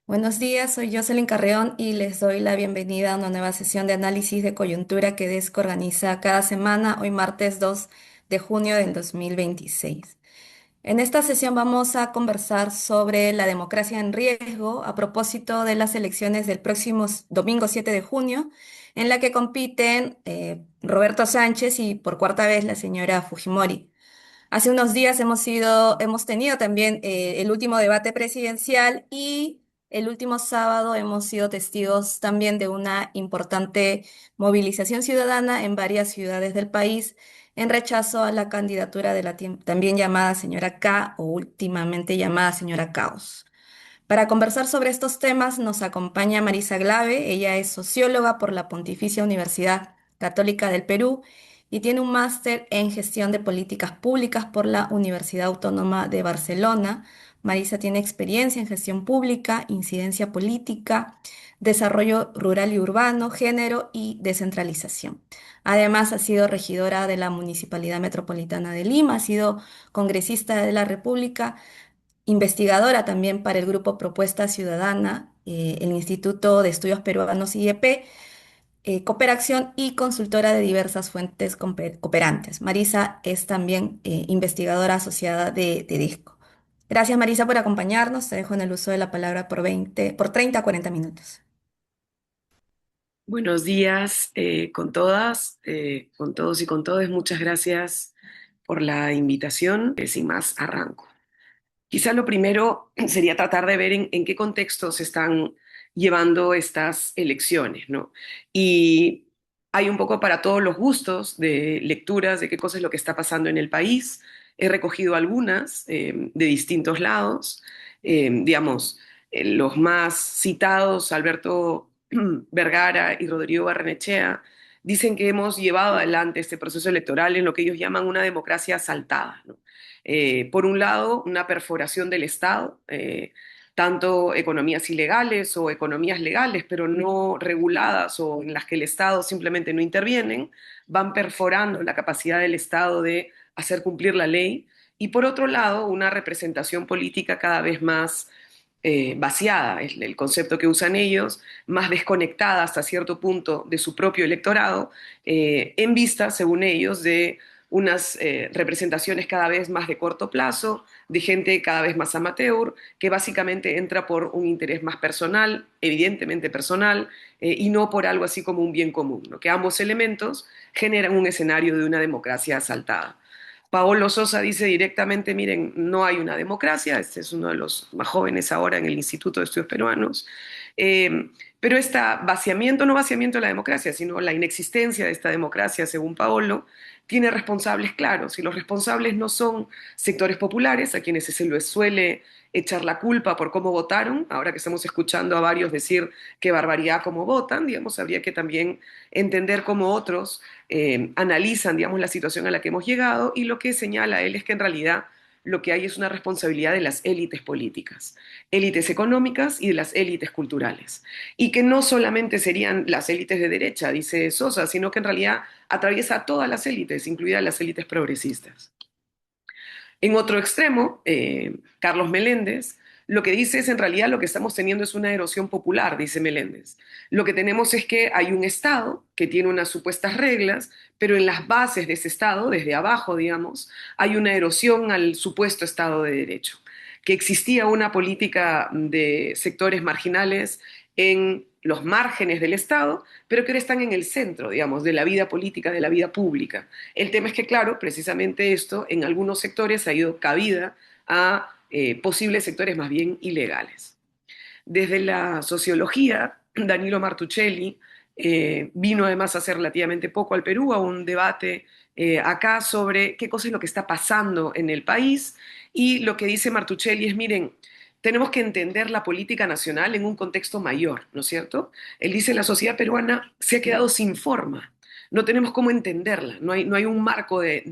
Buenos días, soy Jocelyn Carreón y les doy la bienvenida a una nueva sesión de análisis de coyuntura que DESC organiza cada semana, hoy martes 2 de junio del 2026. En esta sesión vamos a conversar sobre la democracia en riesgo a propósito de las elecciones del próximo domingo 7 de junio, en la que compiten Roberto Sánchez y por cuarta vez la señora Fujimori. Hace unos días hemos tenido también el último debate presidencial y el último sábado hemos sido testigos también de una importante movilización ciudadana en varias ciudades del país en rechazo a la candidatura de la también llamada señora K o últimamente llamada señora Caos. Para conversar sobre estos temas nos acompaña Marisa Glave. Ella es socióloga por la Pontificia Universidad Católica del Perú y tiene un máster en gestión de políticas públicas por la Universidad Autónoma de Barcelona. Marisa tiene experiencia en gestión pública, incidencia política, desarrollo rural y urbano, género y descentralización. Además, ha sido regidora de la Municipalidad Metropolitana de Lima, ha sido congresista de la República, investigadora también para el grupo Propuesta Ciudadana, el Instituto de Estudios Peruanos IEP, Cooperación y consultora de diversas fuentes cooperantes. Marisa es también investigadora asociada de DISCO. Gracias, Marisa, por acompañarnos. Te dejo en el uso de la palabra por 30 a 40 minutos. Buenos días con todas, con todos y con todas. Muchas gracias por la invitación. Sin más, arranco. Quizá lo primero sería tratar de ver en qué contexto se están llevando estas elecciones, ¿no? Y hay un poco para todos los gustos de lecturas de qué cosa es lo que está pasando en el país. He recogido algunas de distintos lados. Digamos, los más citados, Alberto Vergara y Rodrigo Barrenechea, dicen que hemos llevado adelante este proceso electoral en lo que ellos llaman una democracia asaltada, ¿no? Por un lado, una perforación del Estado, tanto economías ilegales o economías legales, pero no reguladas o en las que el Estado simplemente no intervienen, van perforando la capacidad del Estado de hacer cumplir la ley. Y por otro lado, una representación política cada vez más vaciada, es el concepto que usan ellos, más desconectada hasta cierto punto de su propio electorado, en vista, según ellos, de unas representaciones cada vez más de corto plazo, de gente cada vez más amateur, que básicamente entra por un interés más personal, evidentemente personal, y no por algo así como un bien común, ¿no? Que ambos elementos generan un escenario de una democracia asaltada. Paolo Sosa dice directamente, miren, no hay una democracia, este es uno de los más jóvenes ahora en el Instituto de Estudios Peruanos, eh, pero este vaciamiento, no vaciamiento de la democracia, sino la inexistencia de esta democracia, según Paolo, tiene responsables claros, y los responsables no son sectores populares, a quienes se les suele echar la culpa por cómo votaron, ahora que estamos escuchando a varios decir qué barbaridad cómo votan, digamos, habría que también entender cómo otros analizan, digamos, la situación a la que hemos llegado, y lo que señala él es que en realidad lo que hay es una responsabilidad de las élites políticas, élites económicas y de las élites culturales. Y que no solamente serían las élites de derecha, dice Sosa, sino que en realidad atraviesa a todas las élites, incluidas las élites progresistas. En otro extremo, Carlos Meléndez lo que dice es en realidad lo que estamos teniendo es una erosión popular, dice Meléndez. Lo que tenemos es que hay un Estado que tiene unas supuestas reglas, pero en las bases de ese Estado, desde abajo, digamos, hay una erosión al supuesto Estado de Derecho, que existía una política de sectores marginales en los márgenes del Estado, pero que ahora están en el centro, digamos, de la vida política, de la vida pública. El tema es que, claro, precisamente esto en algunos sectores ha ido cabida a posibles sectores más bien ilegales. Desde la sociología, Danilo Martuchelli vino además hace relativamente poco al Perú a un debate acá sobre qué cosa es lo que está pasando en el país, y lo que dice Martuchelli es, miren, tenemos que entender la política nacional en un contexto mayor, ¿no es cierto? Él dice, la sociedad peruana se ha quedado sin forma, no tenemos cómo entenderla, no hay un marco de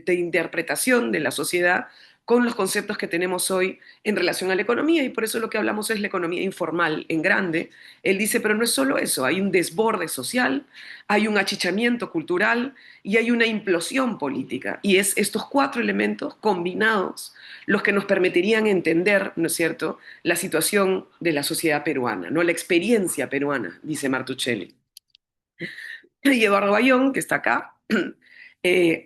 interpretación de la sociedad con los conceptos que tenemos hoy en relación a la economía, y por eso lo que hablamos es la economía informal en grande. Él dice, pero no es solo eso, hay un desborde social, hay un achichamiento cultural y hay una implosión política. Y es estos cuatro elementos combinados los que nos permitirían entender, ¿no es cierto?, la situación de la sociedad peruana, ¿no?, la experiencia peruana, dice Martuchelli. Y Eduardo Bayón, que está acá,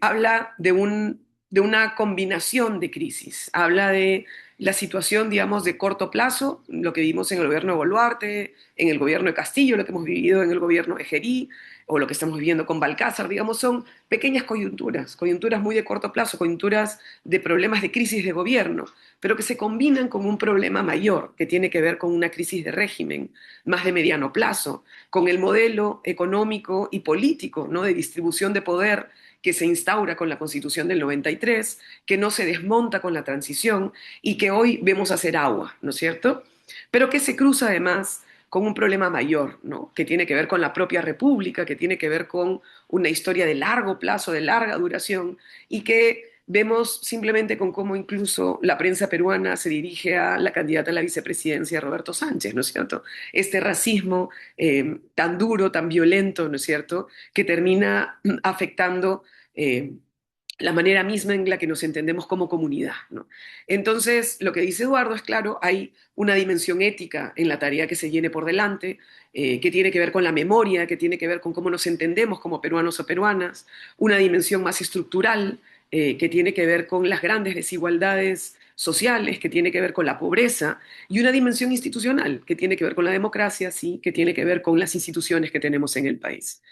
habla de una combinación de crisis. Habla de la situación, digamos, de corto plazo, lo que vimos en el gobierno de Boluarte, en el gobierno de Castillo, lo que hemos vivido en el gobierno de Gerí, o lo que estamos viviendo con Balcázar, digamos, son pequeñas coyunturas, coyunturas muy de corto plazo, coyunturas de problemas de crisis de gobierno, pero que se combinan con un problema mayor, que tiene que ver con una crisis de régimen, más de mediano plazo, con el modelo económico y político, ¿no?, de distribución de poder que se instaura con la Constitución del 93, que no se desmonta con la transición y que hoy vemos hacer agua, ¿no es cierto? Pero que se cruza además con un problema mayor, ¿no?, que tiene que ver con la propia República, que tiene que ver con una historia de largo plazo, de larga duración, y que vemos simplemente con cómo incluso la prensa peruana se dirige a la candidata a la vicepresidencia, Roberto Sánchez, ¿no es cierto? Este racismo tan duro, tan violento, ¿no es cierto?, que termina afectando eh, la manera misma en la que nos entendemos como comunidad, ¿no? Entonces, lo que dice Eduardo es claro, hay una dimensión ética en la tarea que se viene por delante, que tiene que ver con la memoria, que tiene que ver con cómo nos entendemos como peruanos o peruanas, una dimensión más estructural, que tiene que ver con las grandes desigualdades sociales, que tiene que ver con la pobreza, y una dimensión institucional, que tiene que ver con la democracia, sí, que tiene que ver con las instituciones que tenemos en el país.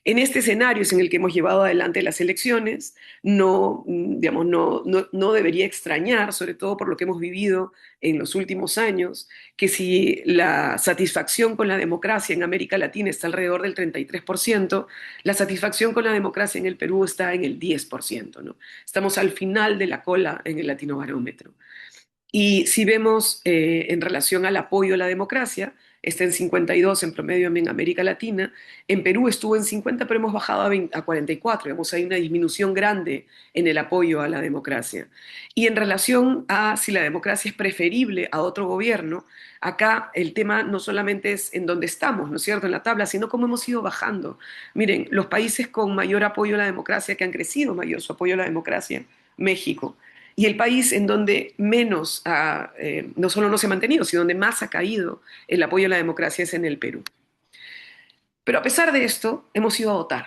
En este escenario es en el que hemos llevado adelante las elecciones, no, digamos, no debería extrañar, sobre todo por lo que hemos vivido en los últimos años, que si la satisfacción con la democracia en América Latina está alrededor del 33%, la satisfacción con la democracia en el Perú está en el 10%, ¿no? Estamos al final de la cola en el Latino Barómetro. Y si vemos en relación al apoyo a la democracia, está en 52 en promedio en América Latina. En Perú estuvo en 50, pero hemos bajado a, 20 a 44. Digamos, hay una disminución grande en el apoyo a la democracia. Y en relación a si la democracia es preferible a otro gobierno, acá el tema no solamente es en dónde estamos, ¿no es cierto?, en la tabla, sino cómo hemos ido bajando. Miren, los países con mayor apoyo a la democracia, que han crecido mayor su apoyo a la democracia, México. Y el país en donde menos, no solo no se ha mantenido, sino donde más ha caído el apoyo a la democracia es en el Perú. Pero a pesar de esto, hemos ido a votar.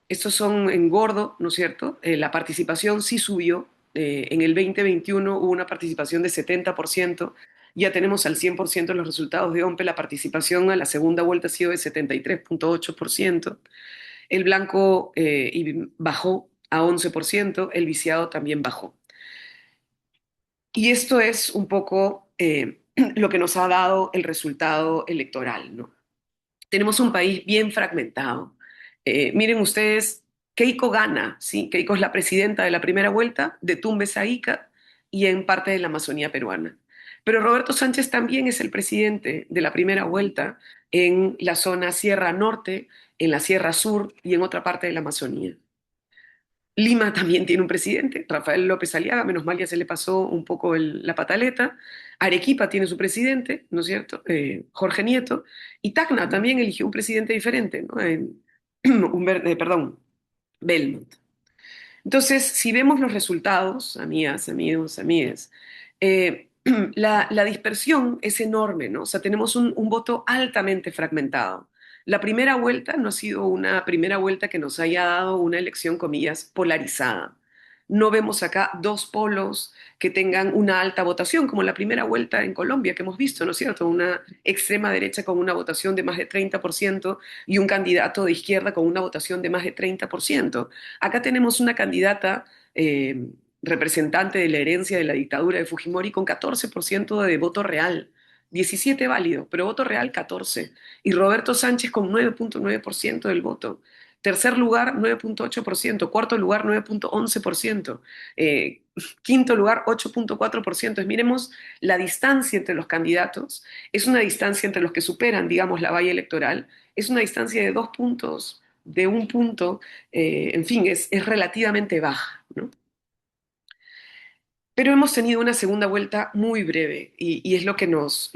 Estos son en gordo, ¿no es cierto? La participación sí subió. En el 2021 hubo una participación de 70%. Ya tenemos al 100% los resultados de OMPE. La participación a la segunda vuelta ha sido de 73,8%. El blanco bajó a 11%. El viciado también bajó. Y esto es un poco lo que nos ha dado el resultado electoral, ¿no? Tenemos un país bien fragmentado. Miren ustedes, Keiko gana, ¿sí? Keiko es la presidenta de la primera vuelta de Tumbes a Ica y en parte de la Amazonía peruana. Pero Roberto Sánchez también es el presidente de la primera vuelta en la zona Sierra Norte, en la Sierra Sur y en otra parte de la Amazonía. Lima también tiene un presidente, Rafael López Aliaga, menos mal ya se le pasó un poco la pataleta. Arequipa tiene su presidente, ¿no es cierto? Jorge Nieto. Y Tacna también eligió un presidente diferente, ¿no? Perdón, Belmont. Entonces, si vemos los resultados, amigas, amigos, amigues, la dispersión es enorme, ¿no? O sea, tenemos un voto altamente fragmentado. La primera vuelta no ha sido una primera vuelta que nos haya dado una elección, comillas, polarizada. No vemos acá dos polos que tengan una alta votación, como la primera vuelta en Colombia que hemos visto, ¿no es cierto? Una extrema derecha con una votación de más de 30% y un candidato de izquierda con una votación de más de 30%. Acá tenemos una candidata representante de la herencia de la dictadura de Fujimori con 14% de voto real, 17 válido, pero voto real 14. Y Roberto Sánchez con 9,9% del voto. Tercer lugar, 9,8%. Cuarto lugar, 9,11%. Quinto lugar, 8,4%. Miremos la distancia entre los candidatos. Es una distancia entre los que superan, digamos, la valla electoral. Es una distancia de 2 puntos, de 1 punto. En fin, es relativamente baja, ¿no? Pero hemos tenido una segunda vuelta muy breve y es lo que nos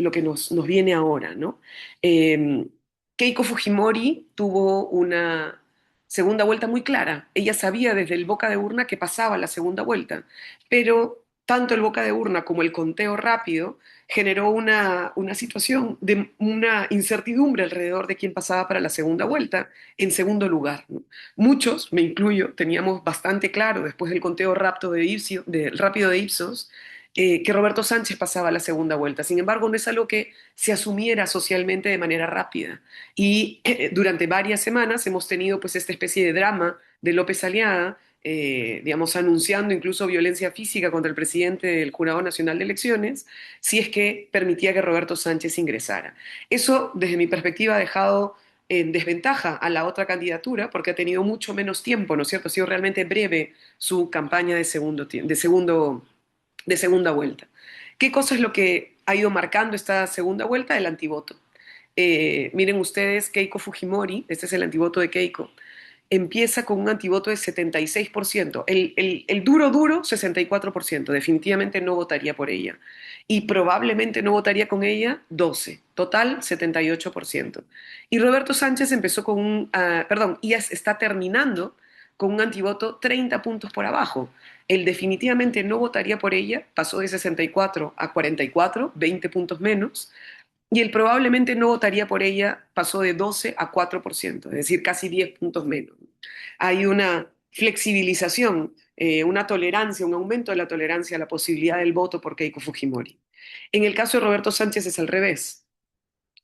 viene ahora, ¿no? Eh, Keiko Fujimori tuvo una segunda vuelta muy clara. Ella sabía desde el boca de urna que pasaba la segunda vuelta, pero tanto el boca de urna como el conteo rápido generó una situación de una incertidumbre alrededor de quién pasaba para la segunda vuelta en segundo lugar, ¿no? Muchos, me incluyo, teníamos bastante claro después del conteo rápido de Ipsos que Roberto Sánchez pasaba la segunda vuelta. Sin embargo, no es algo que se asumiera socialmente de manera rápida. Y durante varias semanas hemos tenido pues esta especie de drama de López Aliaga, digamos, anunciando incluso violencia física contra el presidente del Jurado Nacional de Elecciones, si es que permitía que Roberto Sánchez ingresara. Eso, desde mi perspectiva, ha dejado en desventaja a la otra candidatura porque ha tenido mucho menos tiempo, ¿no es cierto? Ha sido realmente breve su campaña de segunda vuelta. ¿Qué cosa es lo que ha ido marcando esta segunda vuelta? El antivoto. Miren ustedes, Keiko Fujimori, este es el antivoto de Keiko, empieza con un antivoto de 76%. El duro, duro, 64%. Definitivamente no votaría por ella. Y probablemente no votaría con ella 12%. Total, 78%. Y Roberto Sánchez empezó con perdón, y está terminando con un antivoto 30 puntos por abajo. El definitivamente no votaría por ella pasó de 64 a 44, 20 puntos menos. Y el probablemente no votaría por ella pasó de 12 a 4%, es decir, casi 10 puntos menos. Hay una flexibilización, una tolerancia, un aumento de la tolerancia a la posibilidad del voto por Keiko Fujimori. En el caso de Roberto Sánchez es al revés.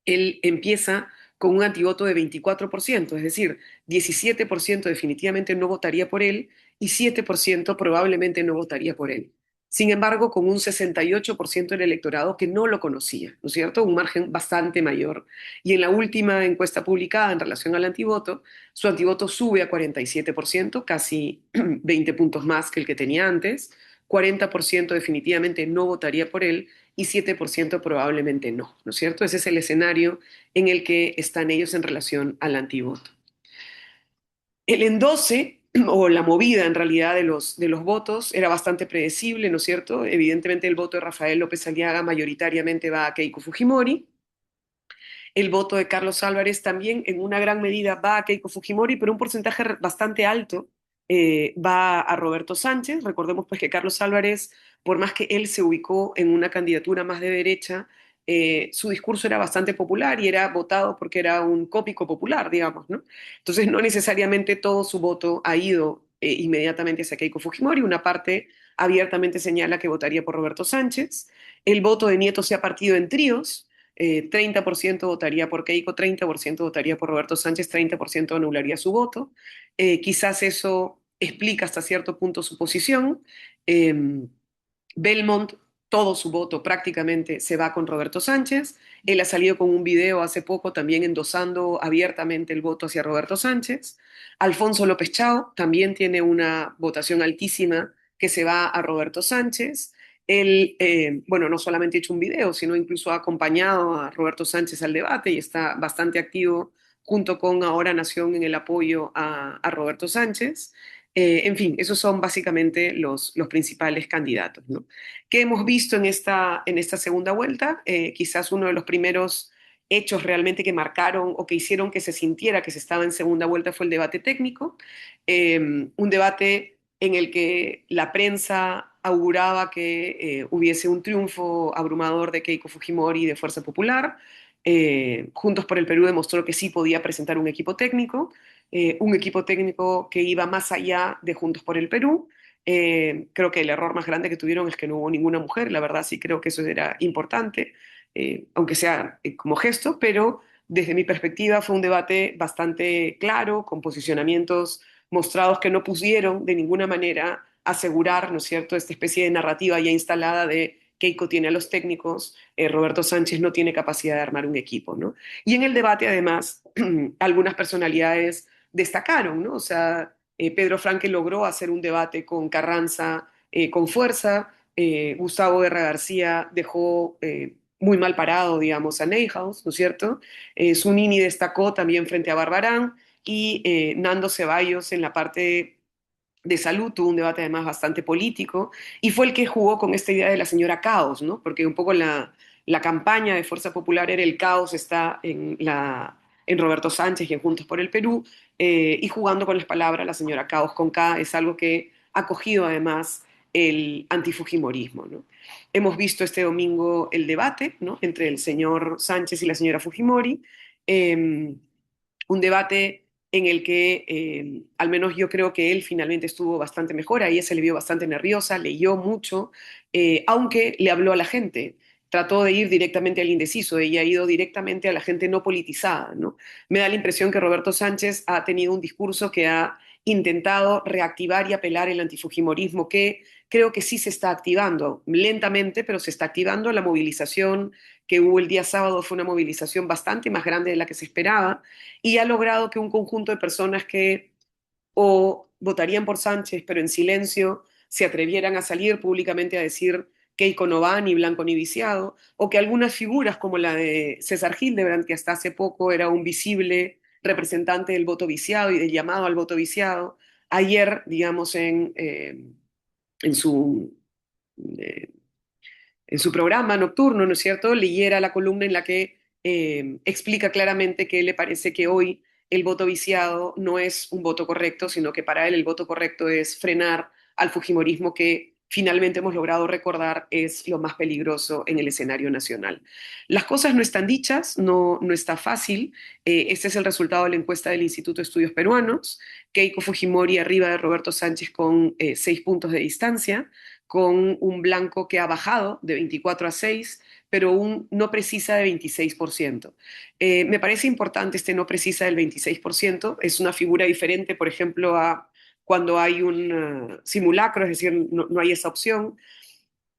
Él empieza con un antivoto de 24%, es decir, 17% definitivamente no votaría por él y 7% probablemente no votaría por él. Sin embargo, con un 68% del electorado que no lo conocía, ¿no es cierto? Un margen bastante mayor. Y en la última encuesta publicada en relación al antivoto, su antivoto sube a 47%, casi 20 puntos más que el que tenía antes. 40% definitivamente no votaría por él y 7% probablemente no, ¿no es cierto? Ese es el escenario en el que están ellos en relación al antivoto. El endose o la movida en realidad de los votos era bastante predecible, ¿no es cierto? Evidentemente el voto de Rafael López Aliaga mayoritariamente va a Keiko Fujimori. El voto de Carlos Álvarez también en una gran medida va a Keiko Fujimori, pero un porcentaje bastante alto va a Roberto Sánchez. Recordemos pues que Carlos Álvarez, por más que él se ubicó en una candidatura más de derecha, su discurso era bastante popular y era votado porque era un cómico popular, digamos, ¿no? Entonces no necesariamente todo su voto ha ido inmediatamente hacia Keiko Fujimori. Una parte abiertamente señala que votaría por Roberto Sánchez. El voto de Nieto se ha partido en tríos. 30% votaría por Keiko, 30% votaría por Roberto Sánchez, 30% anularía su voto. Quizás eso explica hasta cierto punto su posición. Eh, Belmont, todo su voto prácticamente se va con Roberto Sánchez. Él ha salido con un video hace poco también endosando abiertamente el voto hacia Roberto Sánchez. Alfonso López Chao también tiene una votación altísima que se va a Roberto Sánchez. Él, bueno, no solamente ha hecho un video, sino incluso ha acompañado a Roberto Sánchez al debate y está bastante activo junto con Ahora Nación en el apoyo a Roberto Sánchez. En fin, esos son básicamente los principales candidatos, ¿no? ¿Qué hemos visto en esta segunda vuelta? Quizás uno de los primeros hechos realmente que marcaron o que hicieron que se sintiera que se estaba en segunda vuelta fue el debate técnico, un debate en el que la prensa auguraba que hubiese un triunfo abrumador de Keiko Fujimori y de Fuerza Popular. Juntos por el Perú demostró que sí podía presentar un equipo técnico que iba más allá de Juntos por el Perú. Creo que el error más grande que tuvieron es que no hubo ninguna mujer, la verdad sí creo que eso era importante, aunque sea como gesto, pero desde mi perspectiva fue un debate bastante claro, con posicionamientos mostrados que no pusieron de ninguna manera asegurar, ¿no es cierto?, esta especie de narrativa ya instalada de Keiko tiene a los técnicos, Roberto Sánchez no tiene capacidad de armar un equipo, ¿no? Y en el debate, además, algunas personalidades destacaron, ¿no? O sea, Pedro Franque logró hacer un debate con Carranza con fuerza, Gustavo Guerra García dejó muy mal parado, digamos, a Neuhaus, ¿no es cierto? Zunini destacó también frente a Barbarán y Nando Ceballos en la parte de salud, tuvo un debate además bastante político, y fue el que jugó con esta idea de la señora Caos, ¿no? Porque un poco la campaña de Fuerza Popular era el caos está en Roberto Sánchez y en Juntos por el Perú, y jugando con las palabras, la señora Caos con K es algo que ha cogido además el antifujimorismo, ¿no? Hemos visto este domingo el debate, ¿no?, entre el señor Sánchez y la señora Fujimori, eh, un debate en el que al menos yo creo que él finalmente estuvo bastante mejor, a ella se le vio bastante nerviosa, leyó mucho, aunque le habló a la gente, trató de ir directamente al indeciso, ella ha ido directamente a la gente no politizada, ¿no? Me da la impresión que Roberto Sánchez ha tenido un discurso que ha intentado reactivar y apelar el antifujimorismo, que creo que sí se está activando, lentamente, pero se está activando. La movilización que hubo el día sábado fue una movilización bastante más grande de la que se esperaba, y ha logrado que un conjunto de personas que o votarían por Sánchez, pero en silencio, se atrevieran a salir públicamente a decir Keiko no va, ni blanco ni viciado, o que algunas figuras como la de César Hildebrand, que hasta hace poco era un visible representante del voto viciado y del llamado al voto viciado, ayer, digamos, en su eh, en su programa nocturno, ¿no es cierto?, leyera la columna en la que explica claramente que le parece que hoy el voto viciado no es un voto correcto, sino que para él el voto correcto es frenar al fujimorismo, que finalmente hemos logrado recordar es lo más peligroso en el escenario nacional. Las cosas no están dichas, no está fácil. Este es el resultado de la encuesta del Instituto de Estudios Peruanos. Keiko Fujimori arriba de Roberto Sánchez con 6 puntos de distancia, con un blanco que ha bajado de 24 a 6, pero un no precisa de 26%. Me parece importante este no precisa del 26%, es una figura diferente, por ejemplo, a cuando hay un simulacro, es decir, no hay esa opción.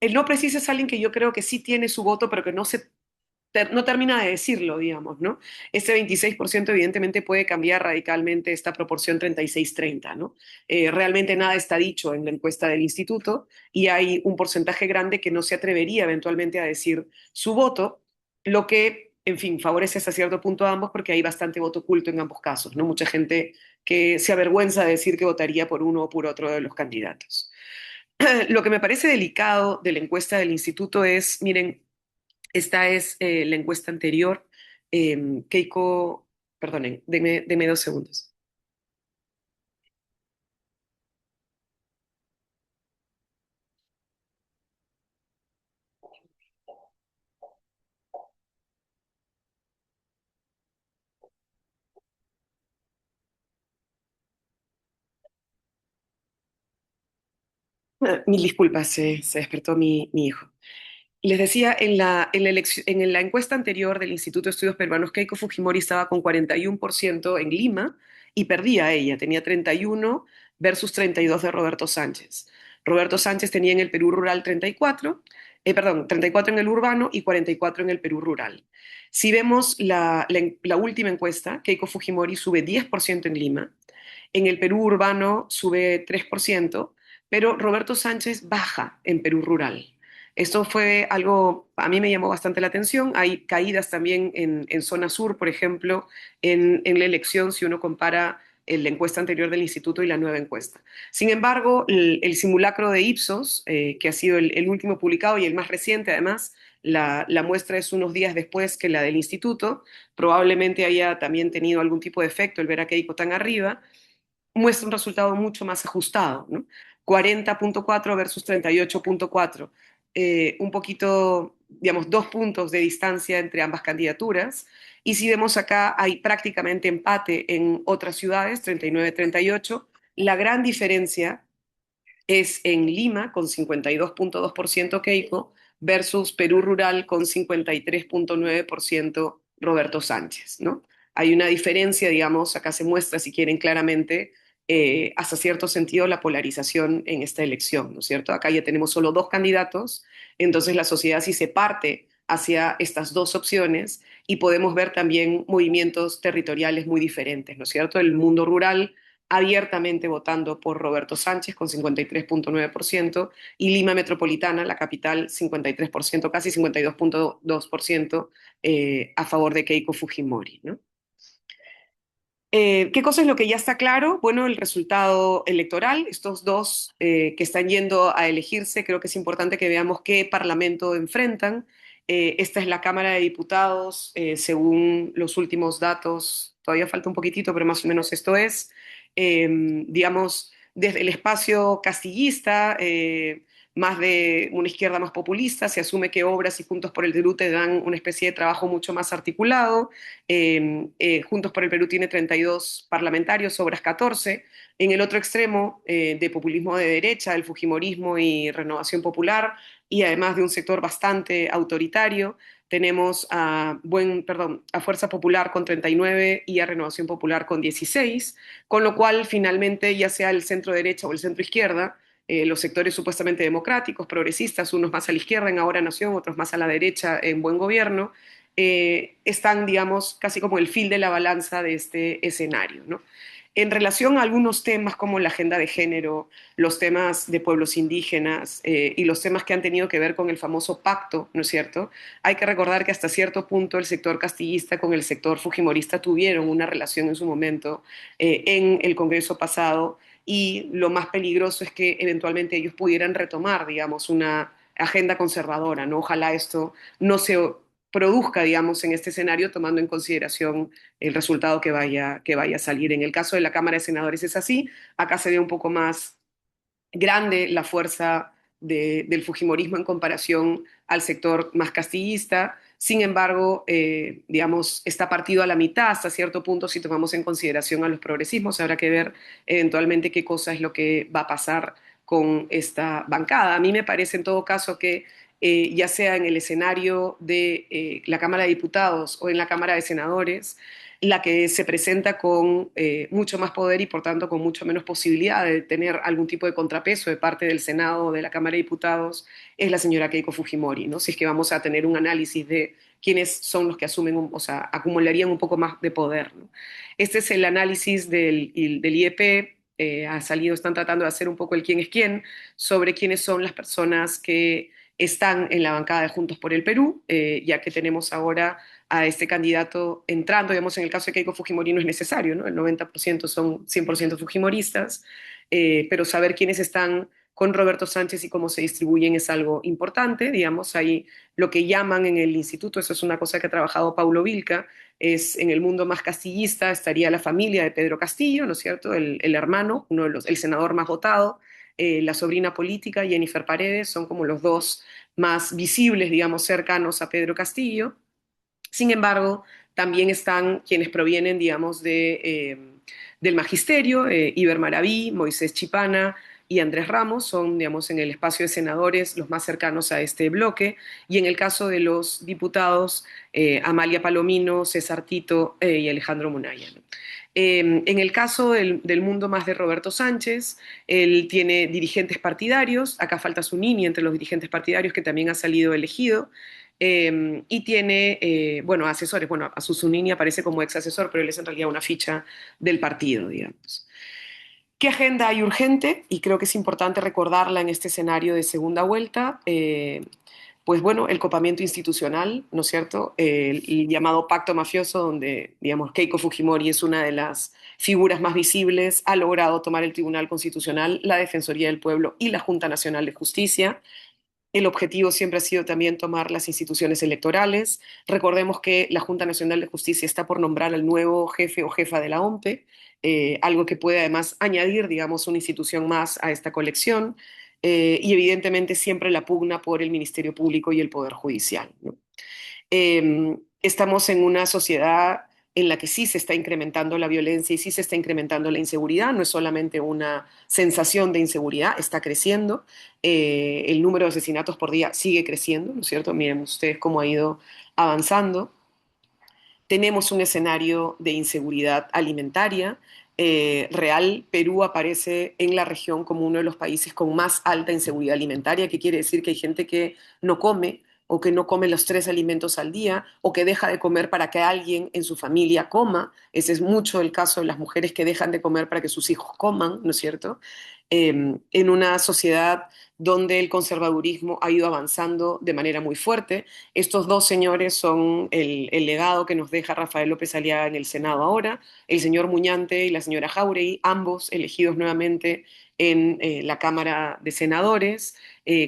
El no precisa es alguien que yo creo que sí tiene su voto, pero que no termina de decirlo, digamos, ¿no? Este 26% evidentemente puede cambiar radicalmente esta proporción 36-30, ¿no? Realmente nada está dicho en la encuesta del instituto, y hay un porcentaje grande que no se atrevería eventualmente a decir su voto, lo que, en fin, favorece hasta cierto punto a ambos, porque hay bastante voto oculto en ambos casos, ¿no? Mucha gente que se avergüenza de decir que votaría por uno o por otro de los candidatos. Lo que me parece delicado de la encuesta del instituto es, miren, esta es la encuesta anterior. Keiko, perdonen, denme 2 segundos. Mil disculpas, se despertó mi hijo. Les decía, en la encuesta anterior del Instituto de Estudios Peruanos, Keiko Fujimori estaba con 41% en Lima y perdía ella, tenía 31 versus 32 de Roberto Sánchez. Roberto Sánchez tenía en el Perú rural 34, perdón, 34 en el urbano y 44 en el Perú rural. Si vemos la última encuesta, Keiko Fujimori sube 10% en Lima, en el Perú urbano sube 3%, pero Roberto Sánchez baja en Perú rural. Esto fue algo, a mí me llamó bastante la atención. Hay caídas también en zona sur, por ejemplo, en la elección, si uno compara la encuesta anterior del instituto y la nueva encuesta. Sin embargo, el simulacro de Ipsos, que ha sido el último publicado y el más reciente, además, la muestra es unos días después que la del instituto, probablemente haya también tenido algún tipo de efecto el ver a Keiko tan arriba, muestra un resultado mucho más ajustado, ¿no? 40.4 versus 38.4, un poquito, digamos, 2 puntos de distancia entre ambas candidaturas. Y si vemos acá, hay prácticamente empate en otras ciudades, 39-38. La gran diferencia es en Lima, con 52.2% Keiko, versus Perú Rural, con 53.9% Roberto Sánchez, ¿no? Hay una diferencia, digamos, acá se muestra, si quieren, claramente, hasta cierto sentido, la polarización en esta elección, ¿no es cierto? Acá ya tenemos solo dos candidatos, entonces la sociedad sí se parte hacia estas dos opciones, y podemos ver también movimientos territoriales muy diferentes, ¿no es cierto? El mundo rural abiertamente votando por Roberto Sánchez con 53.9%, y Lima Metropolitana, la capital, 53%, casi 52.2% a favor de Keiko Fujimori, ¿no? ¿Qué cosa es lo que ya está claro? Bueno, el resultado electoral, estos dos que están yendo a elegirse, creo que es importante que veamos qué parlamento enfrentan. Esta es la Cámara de Diputados, según los últimos datos, todavía falta un poquitito, pero más o menos esto es. Digamos, desde el espacio castillista, más de una izquierda más populista, se asume que Obras y Juntos por el Perú te dan una especie de trabajo mucho más articulado. Juntos por el Perú tiene 32 parlamentarios, Obras 14. En el otro extremo, de populismo de derecha, el fujimorismo y Renovación Popular, y además de un sector bastante autoritario, tenemos a Fuerza Popular con 39 y a Renovación Popular con 16, con lo cual finalmente ya sea el centro derecha o el centro izquierda, los sectores supuestamente democráticos, progresistas, unos más a la izquierda en Ahora Nación, otros más a la derecha en Buen Gobierno, están, digamos, casi como el fil de la balanza de este escenario, ¿no? En relación a algunos temas como la agenda de género, los temas de pueblos indígenas y los temas que han tenido que ver con el famoso pacto, ¿no es cierto? Hay que recordar que hasta cierto punto el sector castillista con el sector fujimorista tuvieron una relación en su momento en el Congreso pasado, y lo más peligroso es que eventualmente ellos pudieran retomar, digamos, una agenda conservadora, ¿no? Ojalá esto no se produzca, digamos, en este escenario, tomando en consideración el resultado que vaya a salir. En el caso de la Cámara de Senadores es así, acá se ve un poco más grande la fuerza del fujimorismo en comparación al sector más castillista. Sin embargo, digamos, está partido a la mitad hasta cierto punto si tomamos en consideración a los progresismos. Habrá que ver eventualmente qué cosa es lo que va a pasar con esta bancada. A mí me parece en todo caso que ya sea en el escenario de la Cámara de Diputados o en la Cámara de Senadores, la que se presenta con mucho más poder y por tanto con mucho menos posibilidad de tener algún tipo de contrapeso de parte del Senado o de la Cámara de Diputados es la señora Keiko Fujimori, ¿no? Si es que vamos a tener un análisis de quiénes son los que asumen, o sea, acumularían un poco más de poder, ¿no? Este es el análisis del IEP. Ha salido, están tratando de hacer un poco el quién es quién sobre quiénes son las personas que están en la bancada de Juntos por el Perú, ya que tenemos ahora a este candidato entrando, digamos, en el caso de Keiko Fujimori no es necesario, ¿no? El 90% son 100% fujimoristas, pero saber quiénes están con Roberto Sánchez y cómo se distribuyen es algo importante, digamos, hay lo que llaman en el instituto, eso es una cosa que ha trabajado Paulo Vilca, es en el mundo más castillista estaría la familia de Pedro Castillo, ¿no es cierto? El hermano, uno de el senador más votado, la sobrina política, Jennifer Paredes, son como los dos más visibles, digamos, cercanos a Pedro Castillo. Sin embargo, también están quienes provienen, digamos, del magisterio, Iber Maraví, Moisés Chipana y Andrés Ramos, son, digamos, en el espacio de senadores los más cercanos a este bloque, y en el caso de los diputados, Amalia Palomino, César Tito y Alejandro Munaya, ¿no? En el caso del mundo más de Roberto Sánchez, él tiene dirigentes partidarios, acá falta Zunini entre los dirigentes partidarios que también ha salido elegido, y tiene, bueno, asesores, bueno, a Zunini aparece como ex asesor, pero él es en realidad una ficha del partido, digamos. ¿Qué agenda hay urgente? Y creo que es importante recordarla en este escenario de segunda vuelta. Pues bueno, el copamiento institucional, ¿no es cierto? El llamado pacto mafioso, donde, digamos, Keiko Fujimori es una de las figuras más visibles, ha logrado tomar el Tribunal Constitucional, la Defensoría del Pueblo y la Junta Nacional de Justicia. El objetivo siempre ha sido también tomar las instituciones electorales. Recordemos que la Junta Nacional de Justicia está por nombrar al nuevo jefe o jefa de la OMPE, algo que puede además añadir, digamos, una institución más a esta colección, y evidentemente siempre la pugna por el Ministerio Público y el Poder Judicial, ¿no? Estamos en una sociedad en la que sí se está incrementando la violencia y sí se está incrementando la inseguridad, no es solamente una sensación de inseguridad, está creciendo. El número de asesinatos por día sigue creciendo, ¿no es cierto? Miren ustedes cómo ha ido avanzando. Tenemos un escenario de inseguridad alimentaria real. Perú aparece en la región como uno de los países con más alta inseguridad alimentaria, que quiere decir que hay gente que no come o que no come los 3 alimentos al día o que deja de comer para que alguien en su familia coma. Ese es mucho el caso de las mujeres que dejan de comer para que sus hijos coman, ¿no es cierto? En una sociedad donde el conservadurismo ha ido avanzando de manera muy fuerte. Estos dos señores son el legado que nos deja Rafael López Aliaga en el Senado ahora, el señor Muñante y la señora Jáuregui, ambos elegidos nuevamente en la Cámara de Senadores,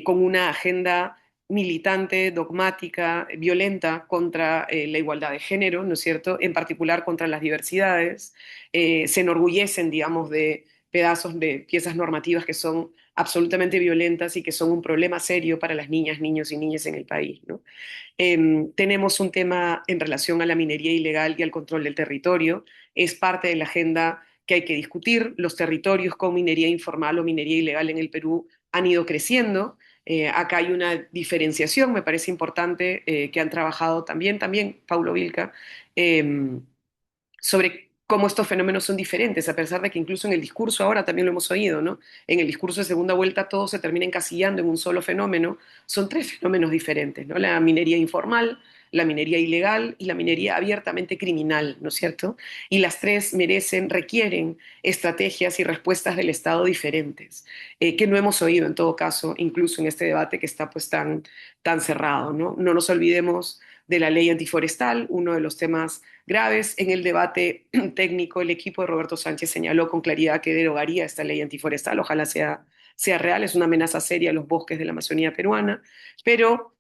con una agenda militante, dogmática, violenta contra la igualdad de género, ¿no es cierto? En particular contra las diversidades. Se enorgullecen, digamos, de pedazos de piezas normativas que son absolutamente violentas y que son un problema serio para las niñas, niños y niñas en el país, ¿no? Tenemos un tema en relación a la minería ilegal y al control del territorio. Es parte de la agenda que hay que discutir. Los territorios con minería informal o minería ilegal en el Perú han ido creciendo. Acá hay una diferenciación, me parece importante, que han trabajado también Paulo Vilca, eh, sobre cómo estos fenómenos son diferentes, a pesar de que incluso en el discurso ahora también lo hemos oído, ¿no? En el discurso de segunda vuelta todo se termina encasillando en un solo fenómeno. Son tres fenómenos diferentes, ¿no? La minería informal, la minería ilegal y la minería abiertamente criminal, ¿no es cierto? Y las tres requieren estrategias y respuestas del Estado diferentes, que no hemos oído en todo caso, incluso en este debate que está pues tan cerrado, ¿no? No nos olvidemos de la ley antiforestal, uno de los temas graves. En el debate técnico, el equipo de Roberto Sánchez señaló con claridad que derogaría esta ley antiforestal, ojalá sea real, es una amenaza seria a los bosques de la Amazonía peruana, pero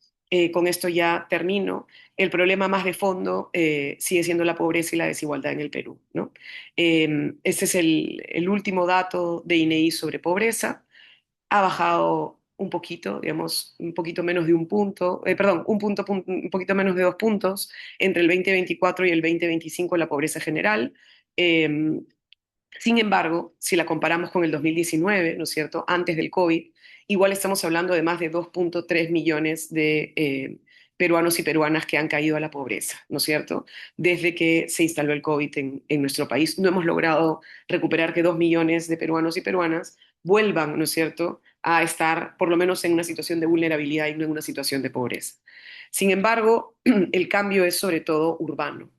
con esto ya termino. El problema más de fondo sigue siendo la pobreza y la desigualdad en el Perú, ¿no? Este es el último dato de INEI sobre pobreza. Ha bajado un poquito, digamos, un poquito menos de un punto, perdón, un poquito menos de 2 puntos entre el 2024 y el 2025 la pobreza general. Eh, Sin embargo, si la comparamos con el 2019, ¿no es cierto?, antes del COVID, igual estamos hablando de más de 2,3 millones de peruanos y peruanas que han caído a la pobreza, ¿no es cierto? Desde que se instaló el COVID en nuestro país, no hemos logrado recuperar que 2 millones de peruanos y peruanas vuelvan, ¿no es cierto?, a estar por lo menos en una situación de vulnerabilidad y no en una situación de pobreza. Sin embargo, el cambio es sobre todo urbano.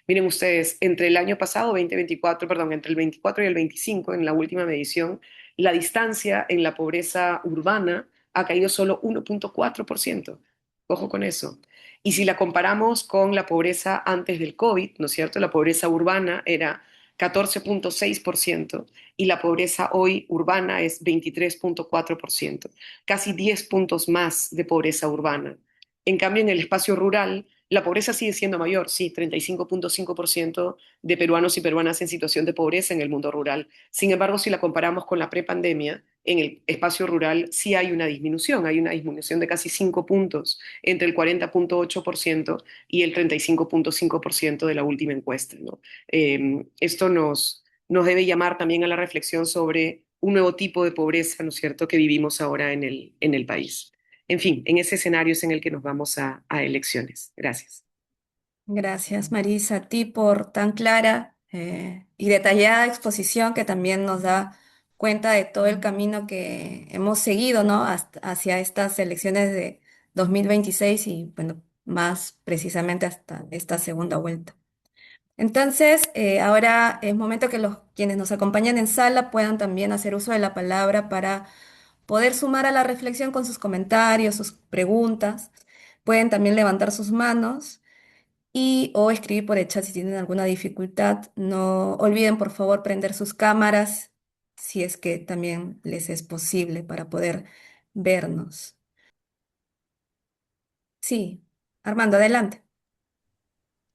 Miren ustedes, entre el año pasado, 2024, perdón, entre el 24 y el 25, en la última medición, la distancia en la pobreza urbana ha caído solo 1,4%. Ojo con eso. Y si la comparamos con la pobreza antes del COVID, ¿no es cierto? La pobreza urbana era 14,6% y la pobreza hoy urbana es 23,4%, casi 10 puntos más de pobreza urbana. En cambio, en el espacio rural, la pobreza sigue siendo mayor, sí, 35,5% de peruanos y peruanas en situación de pobreza en el mundo rural. Sin embargo, si la comparamos con la prepandemia, en el espacio rural sí hay una disminución de casi 5 puntos entre el 40,8% y el 35,5% de la última encuesta, ¿no? Esto nos debe llamar también a la reflexión sobre un nuevo tipo de pobreza, ¿no es cierto?, que vivimos ahora en el país. En fin, en ese escenario es en el que nos vamos a elecciones. Gracias. Gracias, Marisa, a ti por tan clara y detallada exposición que también nos da cuenta de todo el camino que hemos seguido, ¿no? Hacia estas elecciones de 2026 y, bueno, más precisamente hasta esta segunda vuelta. Entonces, ahora es momento que quienes nos acompañan en sala puedan también hacer uso de la palabra para poder sumar a la reflexión con sus comentarios, sus preguntas. Pueden también levantar sus manos y o escribir por el chat si tienen alguna dificultad. No olviden, por favor, prender sus cámaras si es que también les es posible para poder vernos. Sí, Armando, adelante.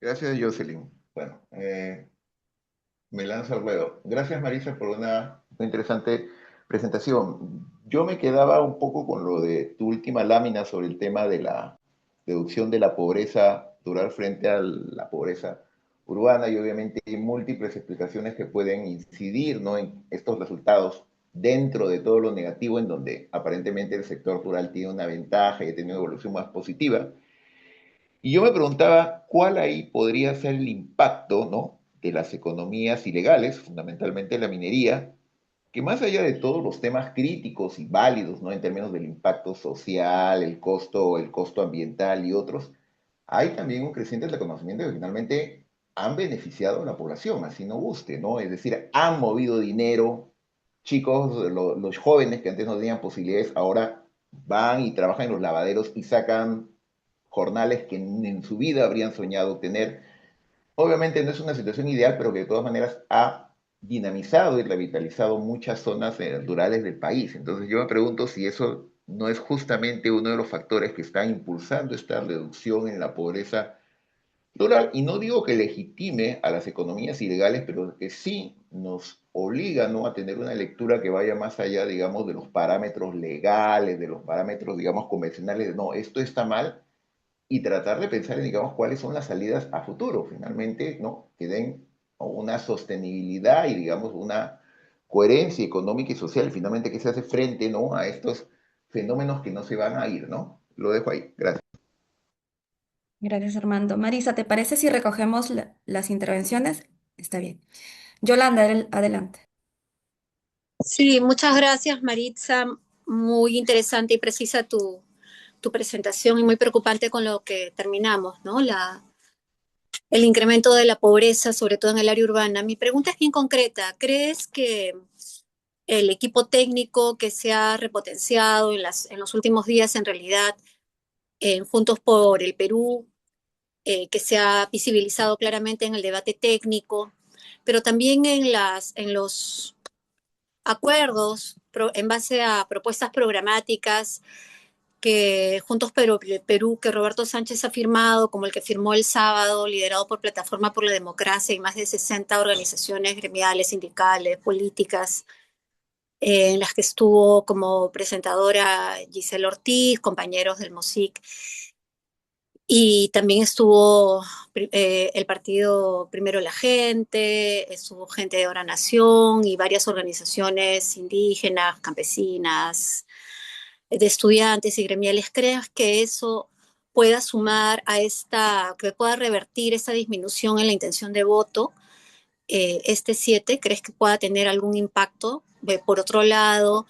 Gracias, Jocelyn. Bueno, me lanzo al ruedo. Gracias, Marisa, por una muy interesante presentación. Yo me quedaba un poco con lo de tu última lámina sobre el tema de la reducción de la pobreza rural frente a la pobreza urbana y obviamente hay múltiples explicaciones que pueden incidir, ¿no?, en estos resultados dentro de todo lo negativo en donde aparentemente el sector rural tiene una ventaja y ha tenido una evolución más positiva. Y yo me preguntaba cuál ahí podría ser el impacto, ¿no?, de las economías ilegales, fundamentalmente la minería, que más allá de todos los temas críticos y válidos, ¿no?, en términos del impacto social, el costo ambiental y otros, hay también un creciente reconocimiento de que finalmente han beneficiado a la población, así no guste, ¿no? Es decir, han movido dinero, chicos, los jóvenes que antes no tenían posibilidades, ahora van y trabajan en los lavaderos y sacan jornales que en su vida habrían soñado tener. Obviamente no es una situación ideal, pero que de todas maneras ha dinamizado y revitalizado muchas zonas rurales del país. Entonces yo me pregunto si eso no es justamente uno de los factores que están impulsando esta reducción en la pobreza rural. Y no digo que legitime a las economías ilegales, pero que sí nos obliga, ¿no?, a tener una lectura que vaya más allá, digamos, de los parámetros legales, de los parámetros, digamos, convencionales, de no, esto está mal, y tratar de pensar en, digamos, cuáles son las salidas a futuro, finalmente, ¿no?, que den una sostenibilidad y, digamos, una coherencia económica y social, finalmente, que se hace frente, ¿no?, a estos fenómenos que no se van a ir, ¿no? Lo dejo ahí. Gracias. Gracias, Armando. Marisa, ¿te parece si recogemos las intervenciones? Está bien. Yolanda, adelante. Sí, muchas gracias, Maritza. Muy interesante y precisa tu presentación y muy preocupante con lo que terminamos, ¿no? El incremento de la pobreza, sobre todo en el área urbana. Mi pregunta es bien concreta. ¿Crees que el equipo técnico que se ha repotenciado en los últimos días, en realidad, en Juntos por el Perú, que se ha visibilizado claramente en el debate técnico, pero también en los acuerdos en base a propuestas programáticas que Juntos Perú, que Roberto Sánchez ha firmado, como el que firmó el sábado, liderado por Plataforma por la Democracia y más de 60 organizaciones gremiales, sindicales, políticas, en las que estuvo como presentadora Giselle Ortiz, compañeros del MOSIC, y también estuvo el partido Primero la Gente, estuvo gente de Hora Nación y varias organizaciones indígenas, campesinas, de estudiantes y gremiales. ¿Crees que eso pueda sumar a que pueda revertir esta disminución en la intención de voto? Este 7, ¿crees que pueda tener algún impacto? Por otro lado,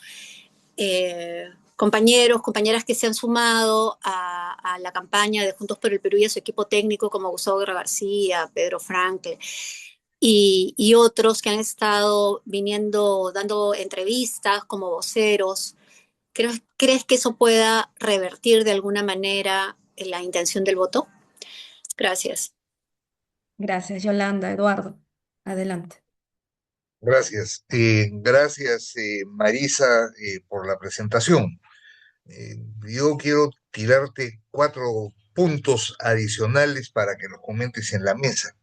compañeros, compañeras que se han sumado a la campaña de Juntos por el Perú y a su equipo técnico, como Gustavo Guerra García, Pedro Franque, y otros que han estado viniendo, dando entrevistas como voceros. ¿Crees que eso pueda revertir de alguna manera la intención del voto? Gracias. Gracias, Yolanda. Eduardo, adelante. Gracias. Gracias, Marisa, por la presentación. Yo quiero tirarte 4 puntos adicionales para que los comentes en la mesa.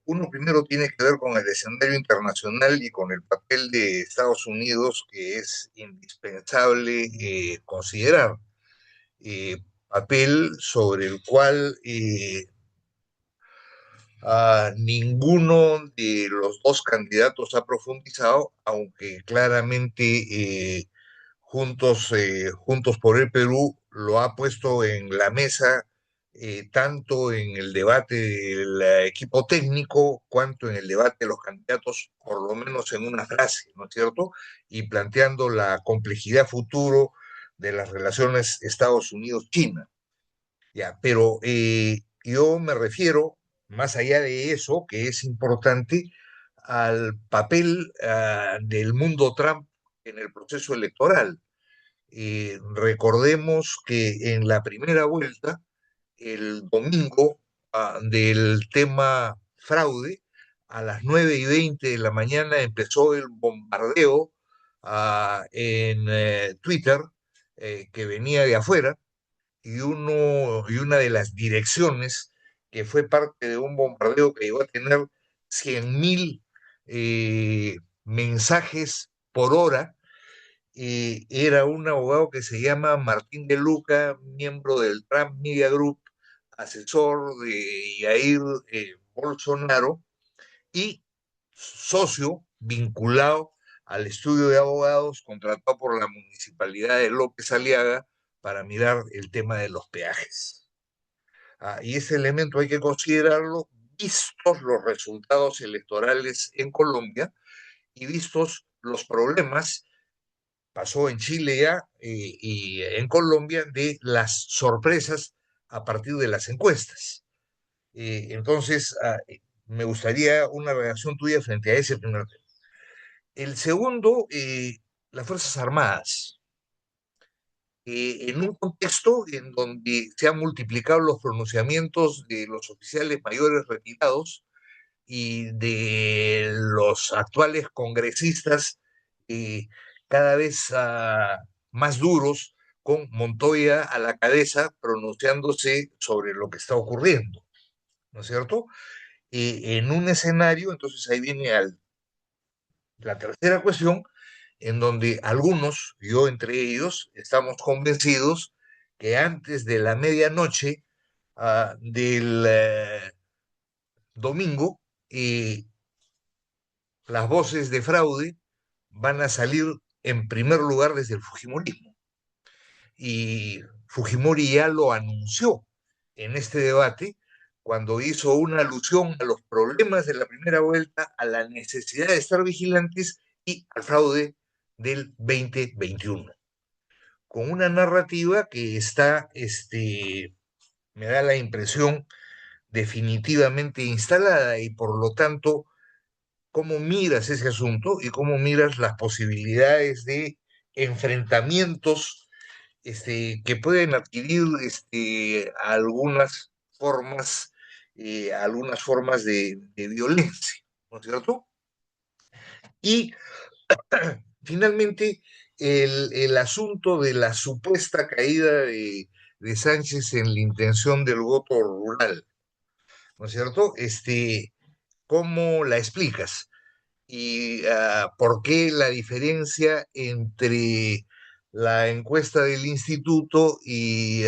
Uno primero tiene que ver con el escenario internacional y con el papel de Estados Unidos, que es indispensable considerar. Papel sobre el cual ninguno de los dos candidatos ha profundizado, aunque claramente Juntos por el Perú lo ha puesto en la mesa, tanto en el debate del equipo técnico cuanto en el debate de los candidatos, por lo menos en una frase, ¿no es cierto? Y planteando la complejidad futuro de las relaciones Estados Unidos-China. Ya, pero yo me refiero, más allá de eso, que es importante, al papel del mundo Trump en el proceso electoral. Recordemos que en la primera vuelta, el domingo, del tema fraude, a las 9:20 de la mañana empezó el bombardeo en Twitter, que venía de afuera, y una de las direcciones que fue parte de un bombardeo que llegó a tener 100.000 mensajes por hora. Era un abogado que se llama Martín de Luca, miembro del Trump Media Group, asesor de Jair Bolsonaro y socio vinculado al estudio de abogados contratado por la municipalidad de López Aliaga para mirar el tema de los peajes. Y ese elemento hay que considerarlo vistos los resultados electorales en Colombia y vistos los problemas, pasó en Chile ya, y en Colombia, de las sorpresas a partir de las encuestas. Entonces, me gustaría una reacción tuya frente a ese primer tema. El segundo, las Fuerzas Armadas. en un contexto en donde se han multiplicado los pronunciamientos de los oficiales mayores retirados y de los actuales congresistas eh, cada vez más duros, con Montoya a la cabeza pronunciándose sobre lo que está ocurriendo, ¿no es cierto? En un escenario, entonces ahí viene la tercera cuestión, en donde algunos, yo entre ellos, estamos convencidos que antes de la medianoche del domingo, las voces de fraude van a salir en primer lugar desde el Fujimorismo. Y Fujimori ya lo anunció en este debate cuando hizo una alusión a los problemas de la primera vuelta, a la necesidad de estar vigilantes y al fraude del 2021, con una narrativa que está, me da la impresión, definitivamente instalada y por lo tanto cómo miras ese asunto y cómo miras las posibilidades de enfrentamientos que pueden adquirir algunas formas de violencia, ¿no es cierto? Y finalmente, el asunto de la supuesta caída de Sánchez en la intención del voto rural, ¿no es cierto? ¿Cómo la explicas? Y por qué la diferencia entre la encuesta del instituto y,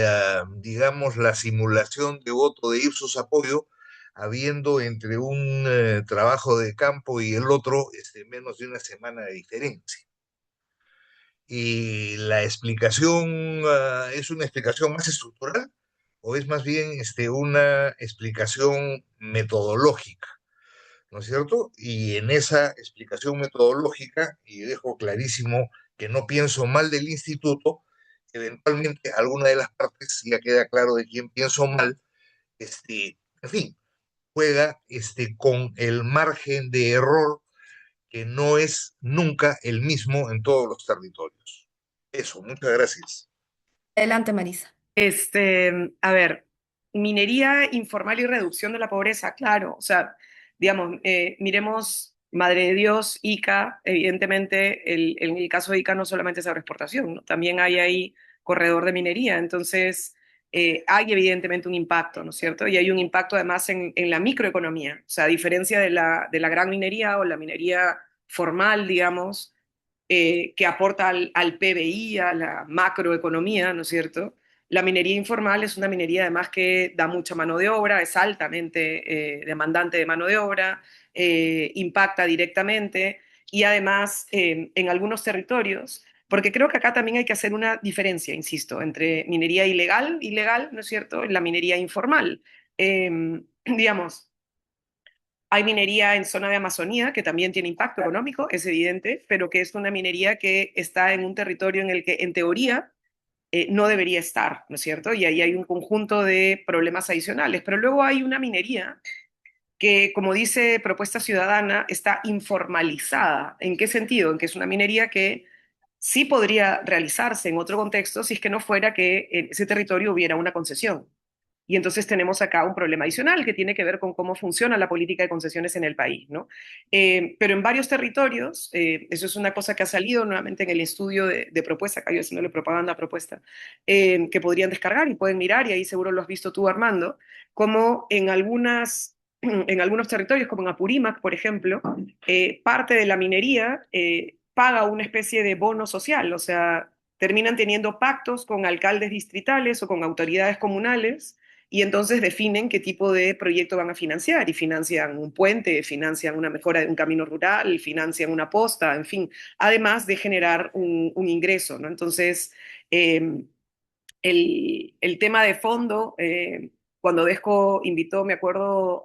digamos, la simulación de voto de Ipsos Apoyo, habiendo entre un trabajo de campo y el otro menos de una semana de diferencia. ¿Y la explicación es una explicación más estructural o es más bien una explicación metodológica? ¿No es cierto? Y en esa explicación metodológica, y dejo clarísimo que no pienso mal del instituto, eventualmente alguna de las partes ya queda claro de quién pienso mal, en fin, juega con el margen de error que no es nunca el mismo en todos los territorios. Eso, muchas gracias. Adelante, Marisa. A ver, minería informal y reducción de la pobreza, claro. O sea, digamos, miremos Madre de Dios, Ica, evidentemente, en el caso de Ica no solamente es agroexportación, ¿no? También hay ahí corredor de minería. Entonces, hay evidentemente un impacto, ¿no es cierto? Y hay un impacto además en la microeconomía. O sea, a diferencia de la gran minería o la minería formal, digamos, que aporta al PBI, a la macroeconomía, ¿no es cierto? La minería informal es una minería además que da mucha mano de obra, es altamente demandante de mano de obra, impacta directamente y además en algunos territorios, porque creo que acá también hay que hacer una diferencia, insisto, entre minería ilegal, ¿no es cierto?, y la minería informal. Digamos, hay minería en zona de Amazonía que también tiene impacto económico, es evidente, pero que es una minería que está en un territorio en el que, en teoría, no debería estar, ¿no es cierto? Y ahí hay un conjunto de problemas adicionales. Pero luego hay una minería que, como dice Propuesta Ciudadana, está informalizada. ¿En qué sentido? En que es una minería que sí podría realizarse en otro contexto si es que no fuera que en ese territorio hubiera una concesión. Y entonces tenemos acá un problema adicional que tiene que ver con cómo funciona la política de concesiones en el país, ¿no? Pero en varios territorios, eso es una cosa que ha salido nuevamente en el estudio de propuesta, acá yo haciéndole propaganda a propuesta, que podrían descargar y pueden mirar, y ahí seguro lo has visto tú, Armando, como en algunos territorios, como en Apurímac, por ejemplo, parte de la minería paga una especie de bono social, o sea, terminan teniendo pactos con alcaldes distritales o con autoridades comunales y entonces definen qué tipo de proyecto van a financiar y financian un puente, financian una mejora de un camino rural, financian una posta, en fin, además de generar un ingreso, ¿no? Entonces, eh, el tema de fondo, cuando Desco invitó, me acuerdo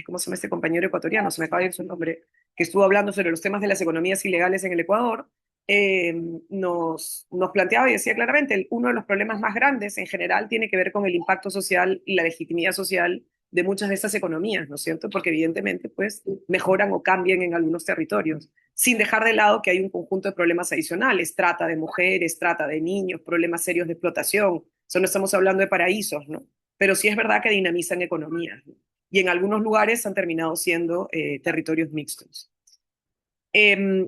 ¿cómo se llama este compañero ecuatoriano? Se me acaba de ir su nombre, que estuvo hablando sobre los temas de las economías ilegales en el Ecuador, eh, nos planteaba y decía claramente, uno de los problemas más grandes en general tiene que ver con el impacto social y la legitimidad social de muchas de estas economías, ¿no es cierto? Porque evidentemente pues mejoran o cambian en algunos territorios, sin dejar de lado que hay un conjunto de problemas adicionales, trata de mujeres, trata de niños, problemas serios de explotación. Eso no estamos hablando de paraísos, ¿no? Pero sí es verdad que dinamizan economías, ¿no? Y en algunos lugares han terminado siendo territorios mixtos.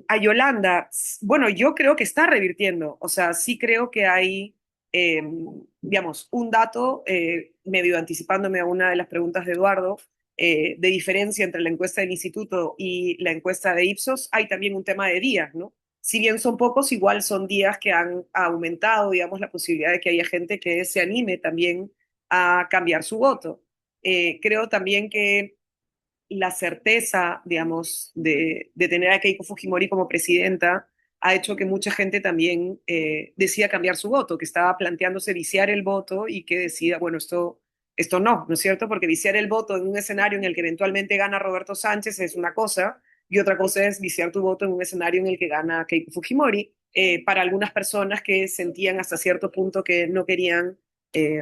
A Yolanda, bueno, yo creo que está revirtiendo, o sea, sí creo que hay, eh, digamos, un dato, medio anticipándome a una de las preguntas de Eduardo, de diferencia entre la encuesta del instituto y la encuesta de Ipsos, hay también un tema de días, ¿no? Si bien son pocos, igual son días que han aumentado, digamos, la posibilidad de que haya gente que se anime también a cambiar su voto. Creo también que la certeza, digamos, de tener a Keiko Fujimori como presidenta ha hecho que mucha gente también decida cambiar su voto, que estaba planteándose viciar el voto y que decida, bueno, esto no, ¿no es cierto? Porque viciar el voto en un escenario en el que eventualmente gana Roberto Sánchez es una cosa, y otra cosa es viciar tu voto en un escenario en el que gana Keiko Fujimori. Para algunas personas que sentían hasta cierto punto que no querían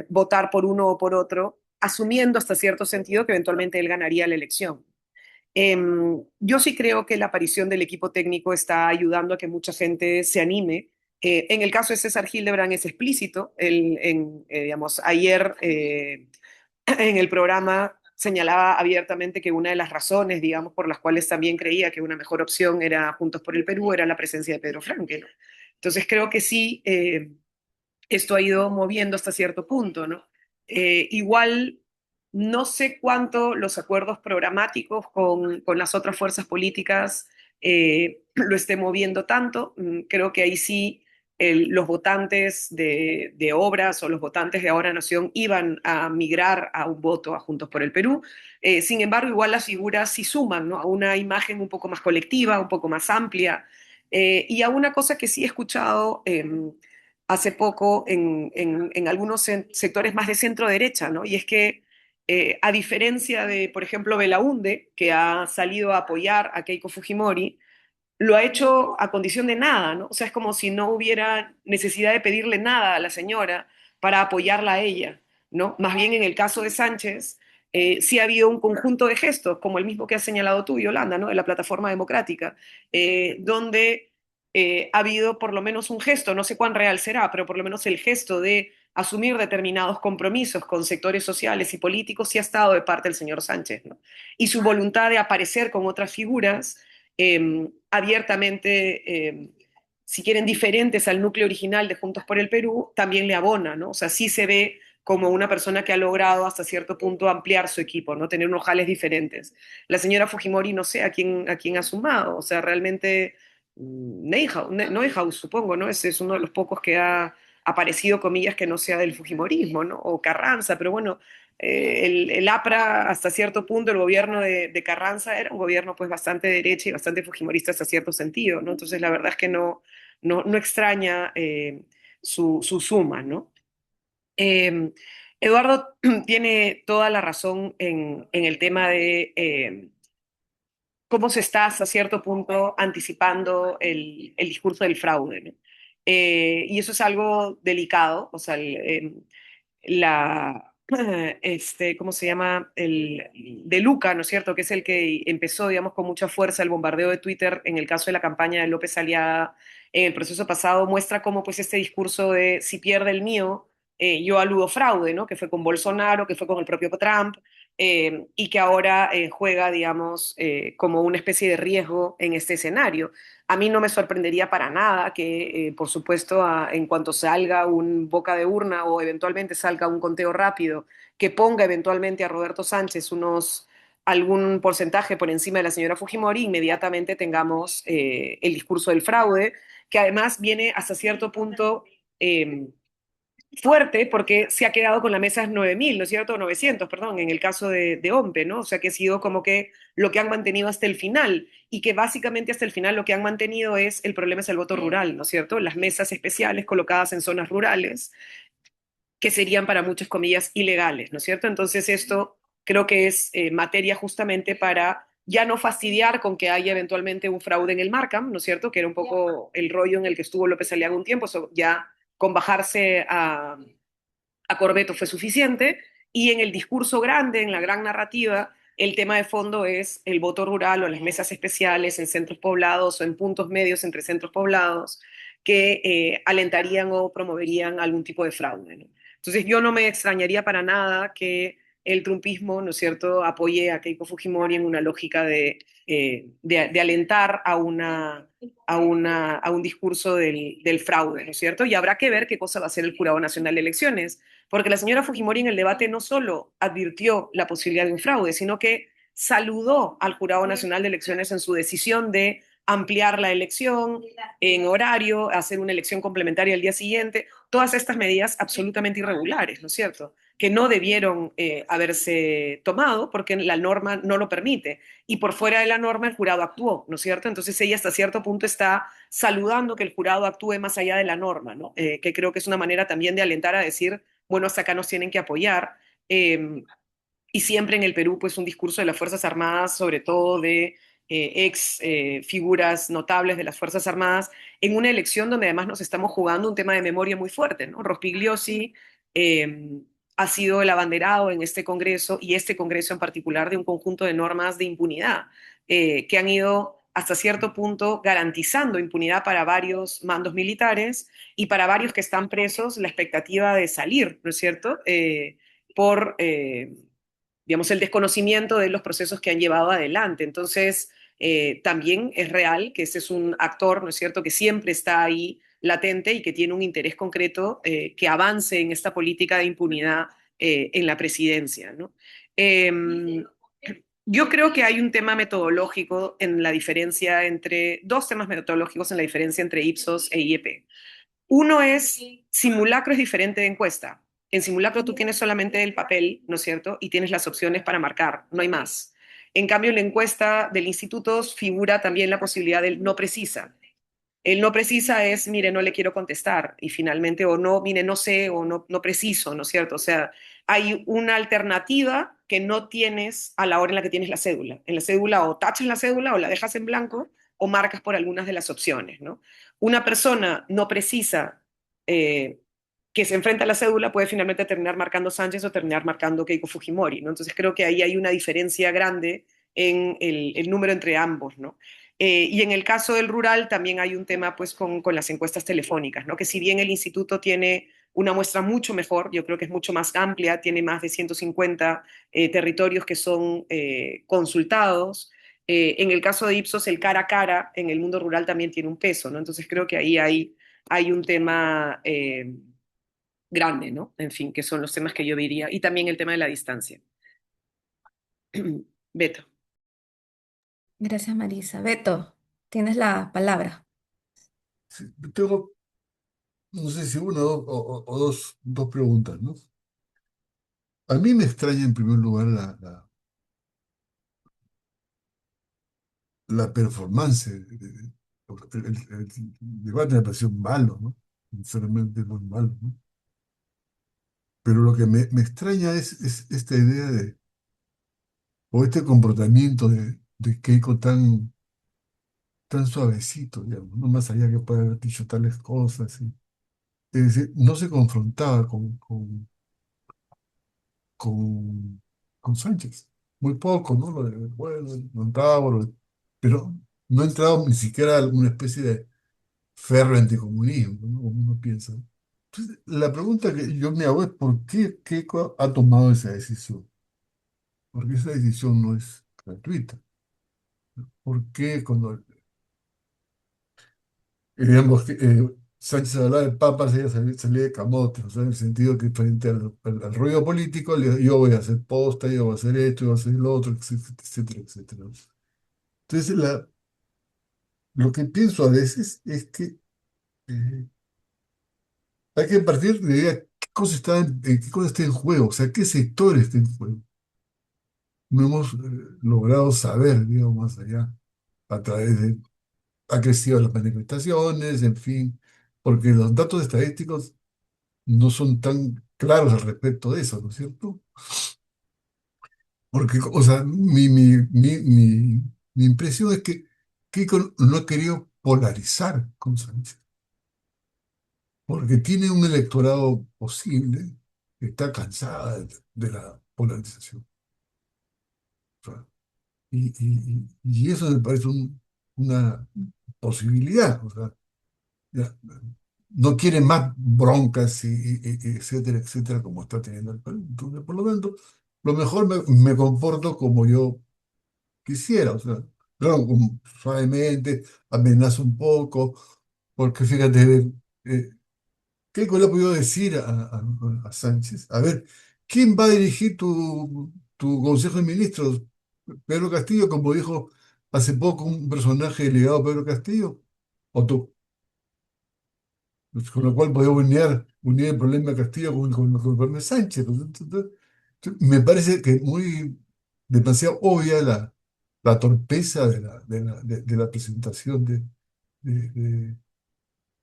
votar por uno o por otro, asumiendo hasta cierto sentido que eventualmente él ganaría la elección. Yo sí creo que la aparición del equipo técnico está ayudando a que mucha gente se anime. En el caso de César Hildebrand es explícito. Digamos, ayer en el programa señalaba abiertamente que una de las razones, digamos, por las cuales también creía que una mejor opción era Juntos por el Perú era la presencia de Pedro Franque, ¿no? Entonces creo que sí, esto ha ido moviendo hasta cierto punto, ¿no? Igual no sé cuánto los acuerdos programáticos con las otras fuerzas políticas lo esté moviendo tanto. Creo que ahí sí los votantes de Obras o los votantes de Ahora Nación iban a migrar a un voto a Juntos por el Perú. Sin embargo, igual las figuras sí suman, ¿no? A una imagen un poco más colectiva, un poco más amplia. Y a una cosa que sí he escuchado hace poco en algunos sectores más de centro derecha, ¿no? Y es que a diferencia de, por ejemplo, Belaunde, que ha salido a apoyar a Keiko Fujimori, lo ha hecho a condición de nada, ¿no? O sea, es como si no hubiera necesidad de pedirle nada a la señora para apoyarla a ella, ¿no? Más bien en el caso de Sánchez, sí ha habido un conjunto de gestos, como el mismo que has señalado tú, Yolanda, ¿no? De la plataforma democrática, donde ha habido por lo menos un gesto, no sé cuán real será, pero por lo menos el gesto de asumir determinados compromisos con sectores sociales y políticos sí ha estado de parte del señor Sánchez, ¿no? Y su voluntad de aparecer con otras figuras abiertamente, si quieren, diferentes al núcleo original de Juntos por el Perú, también le abona, ¿no? O sea, sí se ve como una persona que ha logrado hasta cierto punto ampliar su equipo, ¿no? Tener unos jales diferentes. La señora Fujimori, no sé a quién ha sumado, o sea, realmente Neuhaus, supongo, ¿no? Ese es uno de los pocos que ha aparecido, comillas, que no sea del Fujimorismo, ¿no? O Carranza, pero bueno, el APRA hasta cierto punto, el gobierno de Carranza era un gobierno pues bastante derecha y bastante fujimorista hasta cierto sentido, ¿no? Entonces la verdad es que no extraña su suma, ¿no? Eh, Eduardo tiene toda la razón en el tema de cómo se está hasta cierto punto anticipando el discurso del fraude, ¿no? Y eso es algo delicado, o sea, la, ¿cómo se llama? El de Luca, ¿no es cierto? Que es el que empezó, digamos, con mucha fuerza el bombardeo de Twitter en el caso de la campaña de López Aliaga en el proceso pasado, muestra cómo pues este discurso de si pierde el mío, yo aludo fraude, ¿no? Que fue con Bolsonaro, que fue con el propio Trump, y que ahora juega, digamos, como una especie de riesgo en este escenario. A mí no me sorprendería para nada que, por supuesto, en cuanto salga un boca de urna o eventualmente salga un conteo rápido que ponga eventualmente a Roberto Sánchez algún porcentaje por encima de la señora Fujimori, inmediatamente tengamos el discurso del fraude, que además viene hasta cierto punto fuerte porque se ha quedado con la mesa 9.000, ¿no es cierto? 900, perdón, en el caso de OMPE, ¿no? O sea, que ha sido como que lo que han mantenido hasta el final y que básicamente hasta el final lo que han mantenido es el problema es el voto rural, ¿no es cierto? Las mesas especiales colocadas en zonas rurales que serían para muchas comillas ilegales, ¿no es cierto? Entonces esto creo que es materia justamente para ya no fastidiar con que haya eventualmente un fraude en el Markham, ¿no es cierto? Que era un poco el rollo en el que estuvo López Aliaga un tiempo, ya con bajarse a Corbeto fue suficiente Y en el discurso grande, en la gran narrativa, el tema de fondo es el voto rural o las mesas especiales en centros poblados o en puntos medios entre centros poblados que alentarían o promoverían algún tipo de fraude, ¿no? Entonces yo no me extrañaría para nada que el trumpismo, ¿no es cierto?, apoye a Keiko Fujimori en una lógica de alentar a un discurso del fraude, ¿no es cierto? Y habrá que ver qué cosa va a hacer el Jurado Nacional de Elecciones, porque la señora Fujimori en el debate no solo advirtió la posibilidad de un fraude, sino que saludó al Jurado Nacional de Elecciones en su decisión de ampliar la elección en horario, hacer una elección complementaria el día siguiente, todas estas medidas absolutamente irregulares, ¿no es cierto?, que no debieron haberse tomado porque la norma no lo permite. Y por fuera de la norma el jurado actuó, ¿no es cierto? Entonces ella hasta cierto punto está saludando que el jurado actúe más allá de la norma, ¿no? Que creo que es una manera también de alentar a decir, bueno, hasta acá nos tienen que apoyar. Y siempre en el Perú, pues un discurso de las Fuerzas Armadas, sobre todo de ex figuras notables de las Fuerzas Armadas, en una elección donde además nos estamos jugando un tema de memoria muy fuerte, ¿no? Rospigliosi ha sido el abanderado en este Congreso y este Congreso en particular de un conjunto de normas de impunidad que han ido hasta cierto punto garantizando impunidad para varios mandos militares y para varios que están presos la expectativa de salir, ¿no es cierto? Por digamos, el desconocimiento de los procesos que han llevado adelante. Entonces, también es real que ese es un actor, ¿no es cierto?, que siempre está ahí latente y que tiene un interés concreto que avance en esta política de impunidad en la presidencia, ¿no? Yo creo que hay un tema metodológico en la diferencia entre, dos temas metodológicos en la diferencia entre Ipsos e IEP. Uno es, simulacro es diferente de encuesta. En simulacro tú tienes solamente el papel, ¿no es cierto? Y tienes las opciones para marcar, no hay más. En cambio, en la encuesta del instituto figura también la posibilidad del no precisa. El no precisa es, mire, no le quiero contestar. Y finalmente, o no, mire, no sé, o no, no preciso, ¿no es cierto? O sea, hay una alternativa que no tienes a la hora en la que tienes la cédula. En la cédula o tachas la cédula o la dejas en blanco o marcas por algunas de las opciones, ¿no? Una persona no precisa que se enfrenta a la cédula puede finalmente terminar marcando Sánchez o terminar marcando Keiko Fujimori, ¿no? Entonces creo que ahí hay una diferencia grande en el número entre ambos, ¿no? Y en el caso del rural también hay un tema pues con las encuestas telefónicas, ¿no? Que si bien el instituto tiene una muestra mucho mejor, yo creo que es mucho más amplia, tiene más de 150 territorios que son consultados. En el caso de Ipsos, el cara a cara en el mundo rural también tiene un peso, ¿no? Entonces creo que ahí hay un tema grande, ¿no? En fin, que son los temas que yo diría. Y también el tema de la distancia. Beto. Gracias, Marisa. Beto, tienes la palabra. Sí, tengo, no sé si una o dos preguntas, ¿no? A mí me extraña en primer lugar la performance. El debate me pareció malo, ¿no? Sinceramente muy malo, ¿no? Pero lo que me extraña es esta idea o este comportamiento de Keiko tan suavecito, digamos, no más allá que pueda haber dicho tales cosas. ¿Sí? Es decir, no se confrontaba con, con Sánchez. Muy poco, ¿no? Lo de, bueno, el Montábaro, pero no ha entrado ni siquiera a una especie de ferro anticomunismo, ¿no? Como uno piensa. Entonces, la pregunta que yo me hago es ¿por qué Keiko ha tomado esa decisión? Porque esa decisión no es gratuita. ¿Por qué cuando, digamos, Sánchez hablaba de papas, ella salía de camote, o sea, en el sentido que frente al ruido político, yo voy a hacer posta, yo voy a hacer esto, yo voy a hacer lo otro, etcétera, etcétera, etcétera. Entonces, lo que pienso a veces es que eh, hay que partir de la idea qué cosa qué cosa está en juego, o sea, qué sector está en juego. No hemos logrado saber, digamos, más allá, a través de, ha crecido las manifestaciones, en fin, porque los datos estadísticos no son tan claros al respecto de eso, ¿no es cierto? Porque, o sea, mi impresión es que Keiko no ha querido polarizar con Sánchez, porque tiene un electorado posible, está cansada de la polarización. O sea, y eso me parece una posibilidad. O sea, ya, no quiere más broncas y etcétera, etcétera, como está teniendo el Perú. Entonces, por lo tanto, lo mejor me comporto como yo quisiera. O sea, claro, suavemente, amenazo un poco, porque fíjate, eh, ¿qué le ha podido decir a Sánchez? A ver, ¿quién va a dirigir tu Consejo de Ministros? ¿Pedro Castillo, como dijo hace poco un personaje ligado a Pedro Castillo? ¿O tú? Pues, con lo cual podemos unir el problema de Castillo con el problema de Sánchez. Pues, entonces, me parece que muy demasiado obvia la torpeza de la presentación de,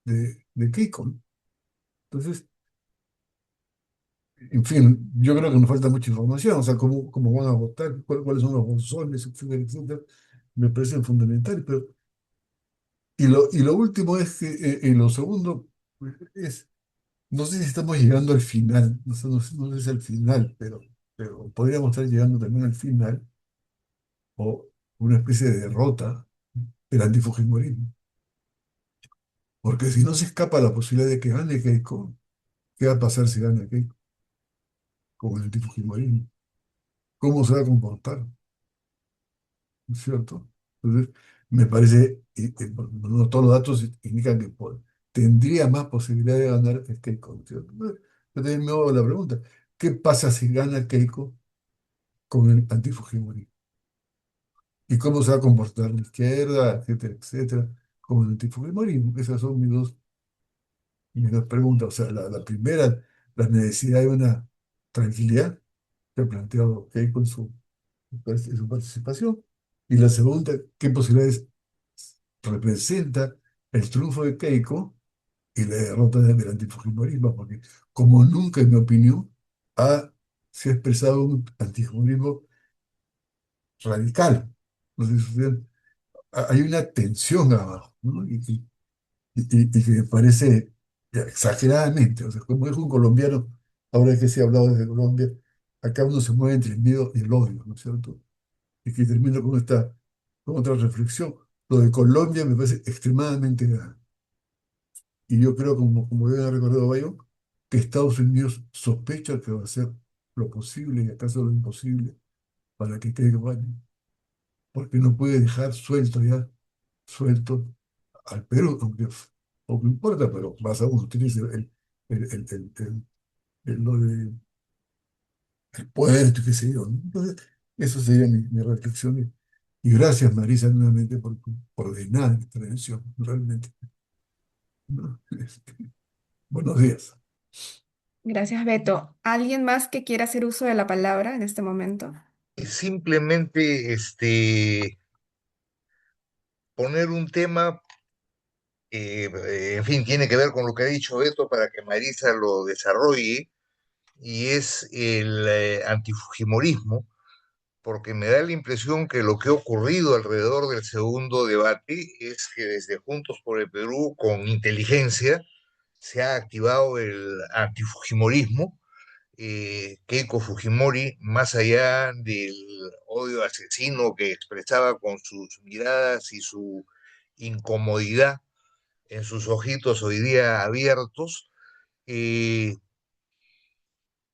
de, de Keiko, ¿no? Entonces, en fin, yo creo que nos falta mucha información, o sea, cómo van a votar, cuáles son los bolsones, etcétera, etcétera, me parecen fundamentales. Pero, y lo último es que, y lo segundo, pues, no sé si estamos llegando al final, no sé si al final, pero podríamos estar llegando también al final, o una especie de derrota del antifujimorismo. Porque si no se escapa la posibilidad de que gane Keiko, ¿qué va a pasar si gana Keiko con el antifujimorismo? ¿Cómo se va a comportar? ¿No es cierto? Entonces, me parece, no todos los datos indican que tendría más posibilidad de ganar el Keiko, ¿no es cierto? Entonces, yo también me hago la pregunta, ¿qué pasa si gana Keiko con el antifujimorismo? ¿Y cómo se va a comportar la izquierda, etcétera, etcétera, con el antifujimorismo? Esas son mis dos preguntas. O sea, la primera, la necesidad de una tranquilidad que ha planteado Keiko en su participación. Y la segunda, ¿qué posibilidades representa el triunfo de Keiko y la derrota del antifujimorismo? Porque, como nunca, en mi opinión, se ha expresado un antifujimorismo radical. No sé si hay una tensión abajo, ¿no? Y que me parece ya exageradamente, o sea, como dijo un colombiano, ahora que se ha hablado desde Colombia, acá uno se mueve entre el miedo y el odio, ¿no es cierto? Y que termino con otra reflexión. Lo de Colombia me parece extremadamente grave. Y yo creo, como bien ha recordado Bayo, que Estados Unidos sospecha que va a hacer lo posible y acaso lo imposible para que Keiko gane, porque no puede dejar suelto al Perú, aunque poco importa, pero más aún utiliza lo de el puerto, qué sé yo, ¿no? Entonces, eso sería mi reflexión. Y gracias, Marisa, nuevamente por tu ordenada intervención, realmente, ¿no? Buenos días. Gracias, Beto. ¿Alguien más que quiera hacer uso de la palabra en este momento? Simplemente poner un tema que, en fin, tiene que ver con lo que ha dicho Beto para que Marisa lo desarrolle, y es el antifujimorismo, porque me da la impresión que lo que ha ocurrido alrededor del segundo debate es que desde Juntos por el Perú, con inteligencia, se ha activado el antifujimorismo. Keiko Fujimori, más allá del odio asesino que expresaba con sus miradas y su incomodidad en sus ojitos hoy día abiertos, eh,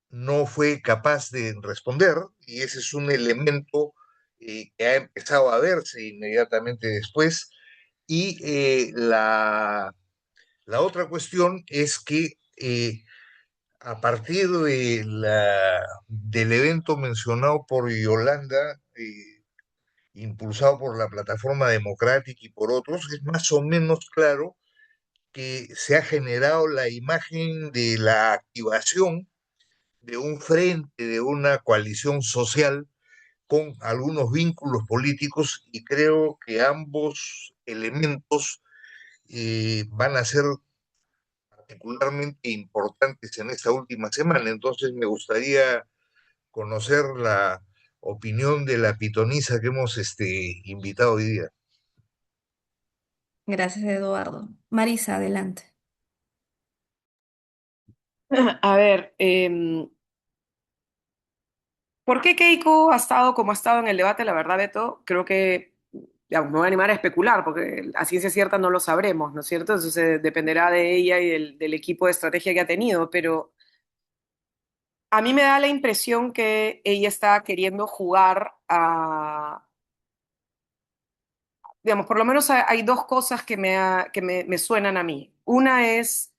no fue capaz de responder, y ese es un elemento que ha empezado a verse inmediatamente después. Y la otra cuestión es que a partir del evento mencionado por Yolanda, impulsado por la Plataforma Democrática y por otros, es más o menos claro que se ha generado la imagen de la activación de un frente, de una coalición social con algunos vínculos políticos, y creo que ambos elementos van a ser particularmente importantes en esta última semana. Entonces me gustaría conocer la opinión de la pitonisa que hemos invitado hoy día. Gracias, Eduardo. Marisa, adelante. A ver, ¿por qué Keiko ha estado como ha estado en el debate? La verdad, Beto, creo que, digamos, me voy a animar a especular, porque a ciencia cierta no lo sabremos, ¿no es cierto? Eso dependerá de ella y del equipo de estrategia que ha tenido, pero a mí me da la impresión que ella está queriendo jugar a, digamos, por lo menos hay dos cosas que me suenan a mí. Una es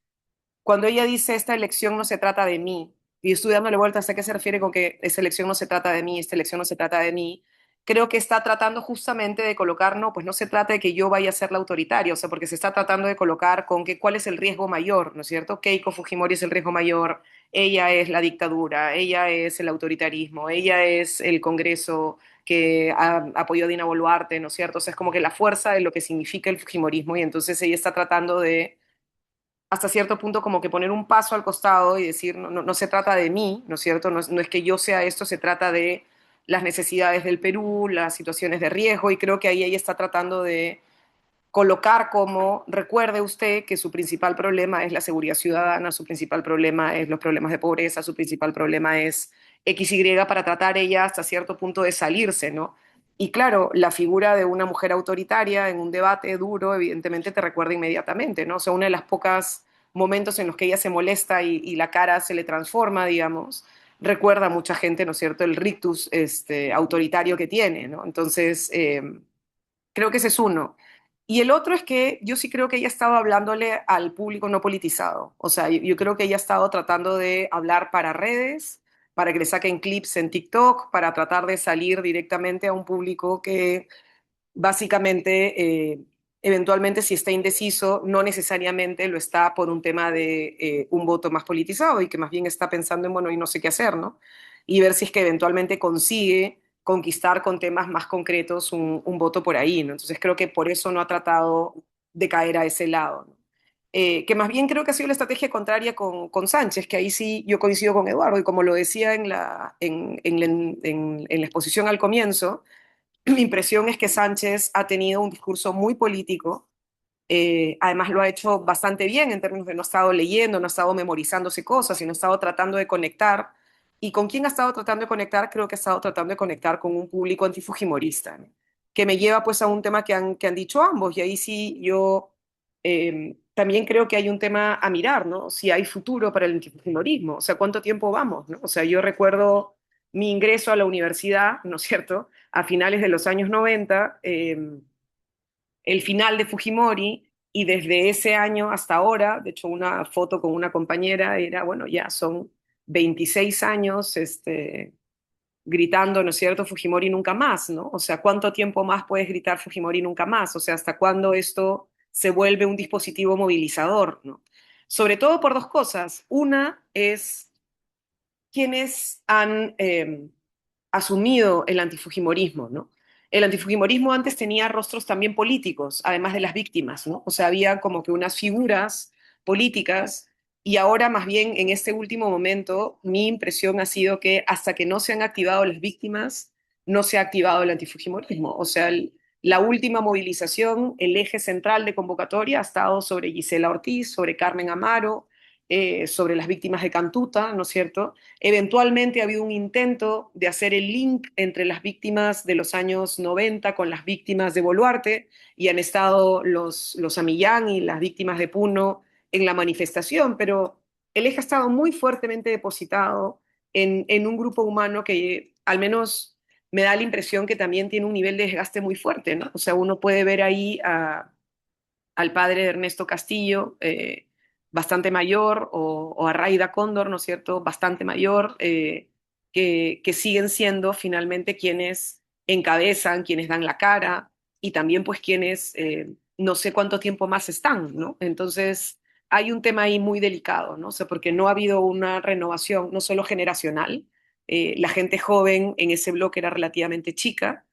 cuando ella dice esta elección no se trata de mí, y estoy dándole vueltas a qué se refiere con que esta elección no se trata de mí, esta elección no se trata de mí, creo que está tratando justamente de colocar, no, pues no se trata de que yo vaya a ser la autoritaria, o sea, porque se está tratando de colocar con que cuál es el riesgo mayor, ¿no es cierto? Keiko Fujimori es el riesgo mayor, ella es la dictadura, ella es el autoritarismo, ella es el Congreso que apoyó a Dina Boluarte, ¿no es cierto? O sea, es como que la fuerza de lo que significa el Fujimorismo y entonces ella está tratando de hasta cierto punto como que poner un paso al costado y decir, no, no, no se trata de mí, ¿no es cierto? No es que yo sea esto, se trata de las necesidades del Perú, las situaciones de riesgo, y creo que ahí ella está tratando de colocar como, recuerde usted que su principal problema es la seguridad ciudadana, su principal problema es los problemas de pobreza, su principal problema es X, Y, para tratar ella hasta cierto punto de salirse, ¿no? Y claro, la figura de una mujer autoritaria en un debate duro, evidentemente te recuerda inmediatamente, ¿no? O sea, uno de los pocos momentos en los que ella se molesta y la cara se le transforma, digamos, recuerda a mucha gente, ¿no es cierto?, el rictus autoritario que tiene, ¿no? Entonces, creo que ese es uno. Y el otro es que yo sí creo que ella ha estado hablándole al público no politizado. O sea, yo creo que ella ha estado tratando de hablar para redes, para que le saquen clips en TikTok, para tratar de salir directamente a un público que básicamente, eventualmente, si está indeciso, no necesariamente lo está por un tema de un voto más politizado y que más bien está pensando en, bueno, y no sé qué hacer, ¿no? Y ver si es que eventualmente consigue conquistar con temas más concretos un voto por ahí, ¿no? Entonces creo que por eso no ha tratado de caer a ese lado, ¿no? Que más bien creo que ha sido la estrategia contraria con Sánchez, que ahí sí yo coincido con Eduardo, y como lo decía en la exposición al comienzo, mi impresión es que Sánchez ha tenido un discurso muy político, además lo ha hecho bastante bien en términos de no ha estado leyendo, no ha estado memorizándose cosas, sino ha estado tratando de conectar. ¿Y con quién ha estado tratando de conectar? Creo que ha estado tratando de conectar con un público antifujimorista, ¿no? Que me lleva pues a un tema que han dicho ambos, y ahí sí yo también creo que hay un tema a mirar, ¿no? Si hay futuro para el antifujimorismo, o sea, ¿cuánto tiempo vamos, ¿no? O sea, yo recuerdo mi ingreso a la universidad, ¿no es cierto?, a finales de los años 90, el final de Fujimori, y desde ese año hasta ahora, de hecho una foto con una compañera era, bueno, ya son 26 años gritando, ¿no es cierto?, Fujimori nunca más, ¿no? O sea, ¿cuánto tiempo más puedes gritar Fujimori nunca más? O sea, ¿hasta cuándo esto se vuelve un dispositivo movilizador, ¿no? Sobre todo por dos cosas. Una es quienes han asumido el antifujimorismo, ¿no? El antifujimorismo antes tenía rostros también políticos, además de las víctimas, ¿no? O sea, había como que unas figuras políticas, y ahora más bien en este último momento mi impresión ha sido que hasta que no se han activado las víctimas, no se ha activado el antifujimorismo. O sea, la última movilización, el eje central de convocatoria ha estado sobre Gisela Ortiz, sobre Carmen Amaro, sobre las víctimas de Cantuta, ¿no es cierto? Eventualmente ha habido un intento de hacer el link entre las víctimas de los años 90 con las víctimas de Boluarte, y han estado los Amillán y las víctimas de Puno en la manifestación, pero el eje ha estado muy fuertemente depositado en un grupo humano que al menos me da la impresión que también tiene un nivel de desgaste muy fuerte, ¿no? O sea, uno puede ver ahí al padre de Ernesto Castillo, bastante mayor, o a Raida Cóndor, ¿no es cierto?, bastante mayor, que siguen siendo finalmente quienes encabezan, quienes dan la cara, y también pues quienes no sé cuánto tiempo más están, ¿no? Entonces hay un tema ahí muy delicado, ¿no? O sea, porque no ha habido una renovación, no solo generacional, la gente joven en ese bloque era relativamente chica,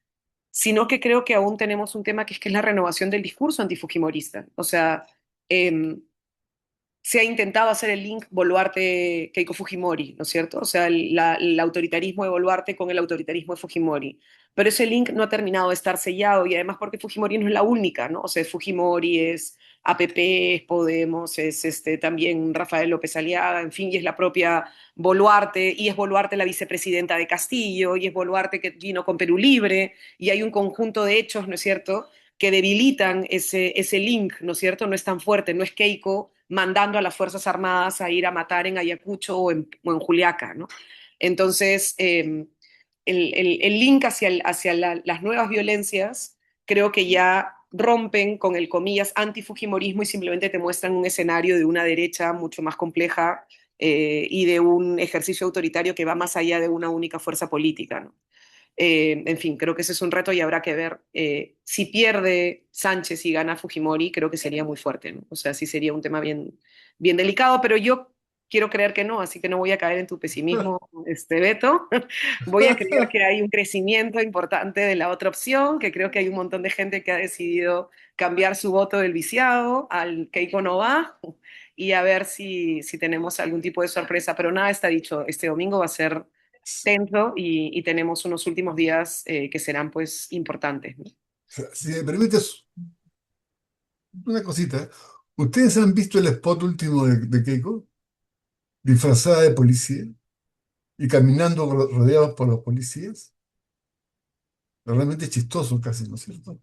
sino que creo que aún tenemos un tema que es la renovación del discurso antifujimorista. O sea, eh, se ha intentado hacer el link Boluarte-Keiko Fujimori, ¿no es cierto? O sea, el autoritarismo de Boluarte con el autoritarismo de Fujimori. Pero ese link no ha terminado de estar sellado, y además porque Fujimori no es la única, ¿no? O sea, Fujimori es APP, es Podemos, es también Rafael López Aliaga, en fin, y es la propia Boluarte, y es Boluarte la vicepresidenta de Castillo, y es Boluarte que vino con Perú Libre, y hay un conjunto de hechos, ¿no es cierto?, que debilitan ese link, ¿no es cierto? No es tan fuerte, no es Keiko mandando a las Fuerzas Armadas a ir a matar en Ayacucho o en Juliaca, ¿no? Entonces, el link hacia las nuevas violencias creo que ya rompen con el comillas antifujimorismo y simplemente te muestran un escenario de una derecha mucho más compleja y de un ejercicio autoritario que va más allá de una única fuerza política, ¿no? En fin, creo que ese es un reto y habrá que ver. Si pierde Sánchez y gana Fujimori, creo que sería muy fuerte, ¿no? O sea, sí sería un tema bien, bien delicado, pero yo quiero creer que no, así que no voy a caer en tu pesimismo, Beto. Voy a creer que hay un crecimiento importante de la otra opción, que creo que hay un montón de gente que ha decidido cambiar su voto del viciado al Keiko no va y a ver si tenemos algún tipo de sorpresa, pero nada está dicho. Este domingo va a ser tenso y tenemos unos últimos días que serán pues importantes, ¿no? Si me permites una cosita, ¿ustedes han visto el spot último de Keiko? Disfrazada de policía y caminando rodeados por los policías. Realmente es chistoso casi, ¿no es cierto?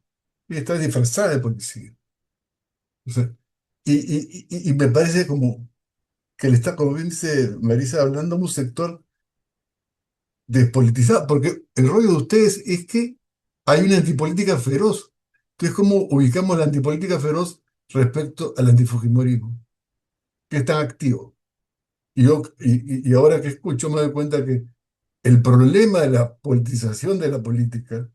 Y está disfrazada de policía. O sea, y me parece como que le está, como bien dice Marisa, hablando a un sector despolitizado, porque el rollo de ustedes es que hay una antipolítica feroz. Entonces, ¿cómo ubicamos la antipolítica feroz respecto al antifujimorismo? Que es tan activo. Y ahora que escucho me doy cuenta que el problema de la politización de la política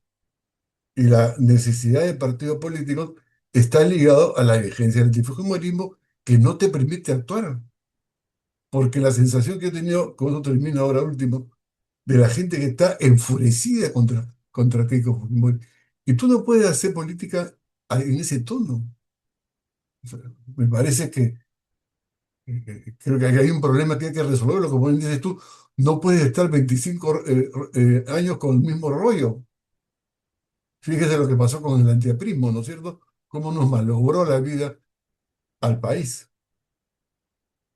y la necesidad de partidos políticos está ligado a la vigencia del antifujimorismo que no te permite actuar. Porque la sensación que he tenido, como eso termina ahora último, de la gente que está enfurecida contra Keiko Fujimori. Y tú no puedes hacer política en ese tono. O sea, me parece que creo que hay un problema que hay que resolverlo. Como bien dices tú, no puedes estar 25 años con el mismo rollo. Fíjese lo que pasó con el antiaprismo, ¿no es cierto? Cómo nos malogró la vida al país.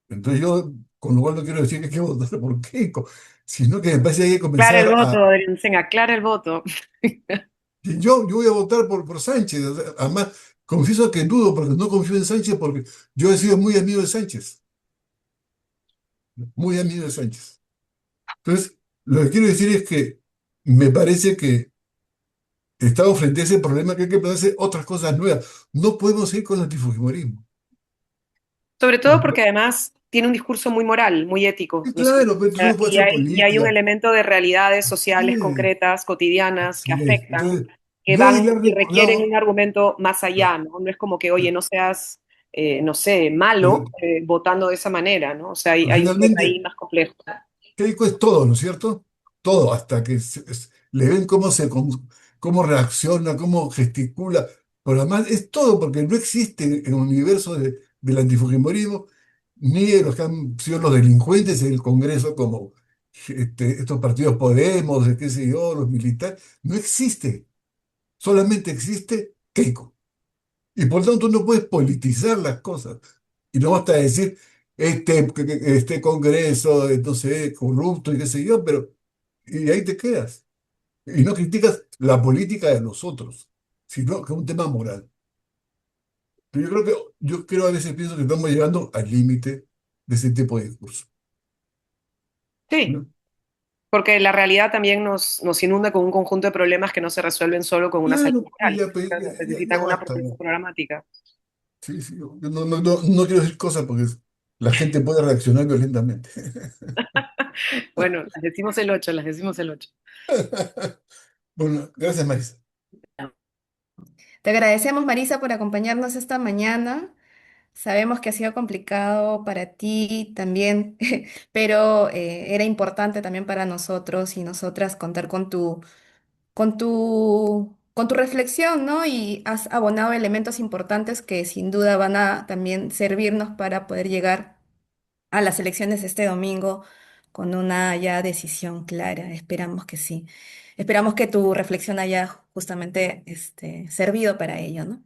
Entonces yo, con lo cual no quiero decir que hay que votar por Keiko, sino que me parece que hay que Aclara el comenzar voto, a... Adrián, aclara el voto. que yo voy a votar por Sánchez. O sea, además, confieso que dudo porque no confío en Sánchez porque yo he sido muy amigo de Sánchez. Muy amigo de Sánchez. Entonces, lo que quiero decir es que me parece que estamos frente a ese problema que hay que plantearse otras cosas nuevas. No podemos ir con el antifujimorismo. Sobre todo porque además tiene un discurso muy moral, muy ético, Y ¿no es cierto? claro, pero entonces uno puede Y hacer hay, y hay un política. elemento de realidades sociales Sí, concretas, cotidianas, que así es. afectan, Entonces, que no van y hilarle por requieren un lado. argumento más allá, ¿no? No es como que, oye, no seas, no sé, malo Pero, votando de esa manera, ¿no? O sea, hay un tema ahí finalmente, más complejo. Keiko es todo, ¿no es cierto? Todo, hasta que le ven cómo reacciona, cómo gesticula. Pero además es todo, porque no existe en el universo del antifujimorismo, ni de los que han sido los delincuentes en el Congreso, como estos partidos Podemos, de qué sé yo, los militares. No existe. Solamente existe Keiko. Y por tanto no puedes politizar las cosas. Y no basta decir este Congreso, no sé, corrupto y qué sé yo, pero y ahí te quedas. Y no criticas la política de los otros, sino que es un tema moral. Pero yo creo a veces pienso que estamos llegando al límite de ese tipo de discurso. Sí, ¿No? porque la realidad también nos inunda con un conjunto de problemas que no se resuelven solo con una salida Claro, pues moral, ya, pues, ya necesitan una basta. propuesta ¿No? programática. Sí, sí, yo no quiero decir cosas porque la gente puede reaccionar violentamente. Bueno, las decimos el 8, las decimos el 8. Bueno, gracias, Marisa. Te agradecemos, Marisa, por acompañarnos esta mañana. Sabemos que ha sido complicado para ti también, pero era importante también para nosotros y nosotras contar con tu reflexión, ¿no? Y has abonado elementos importantes que sin duda van a también servirnos para poder llegar a las elecciones este domingo con una ya decisión clara. Esperamos que sí. Esperamos que tu reflexión haya justamente servido para ello, ¿no?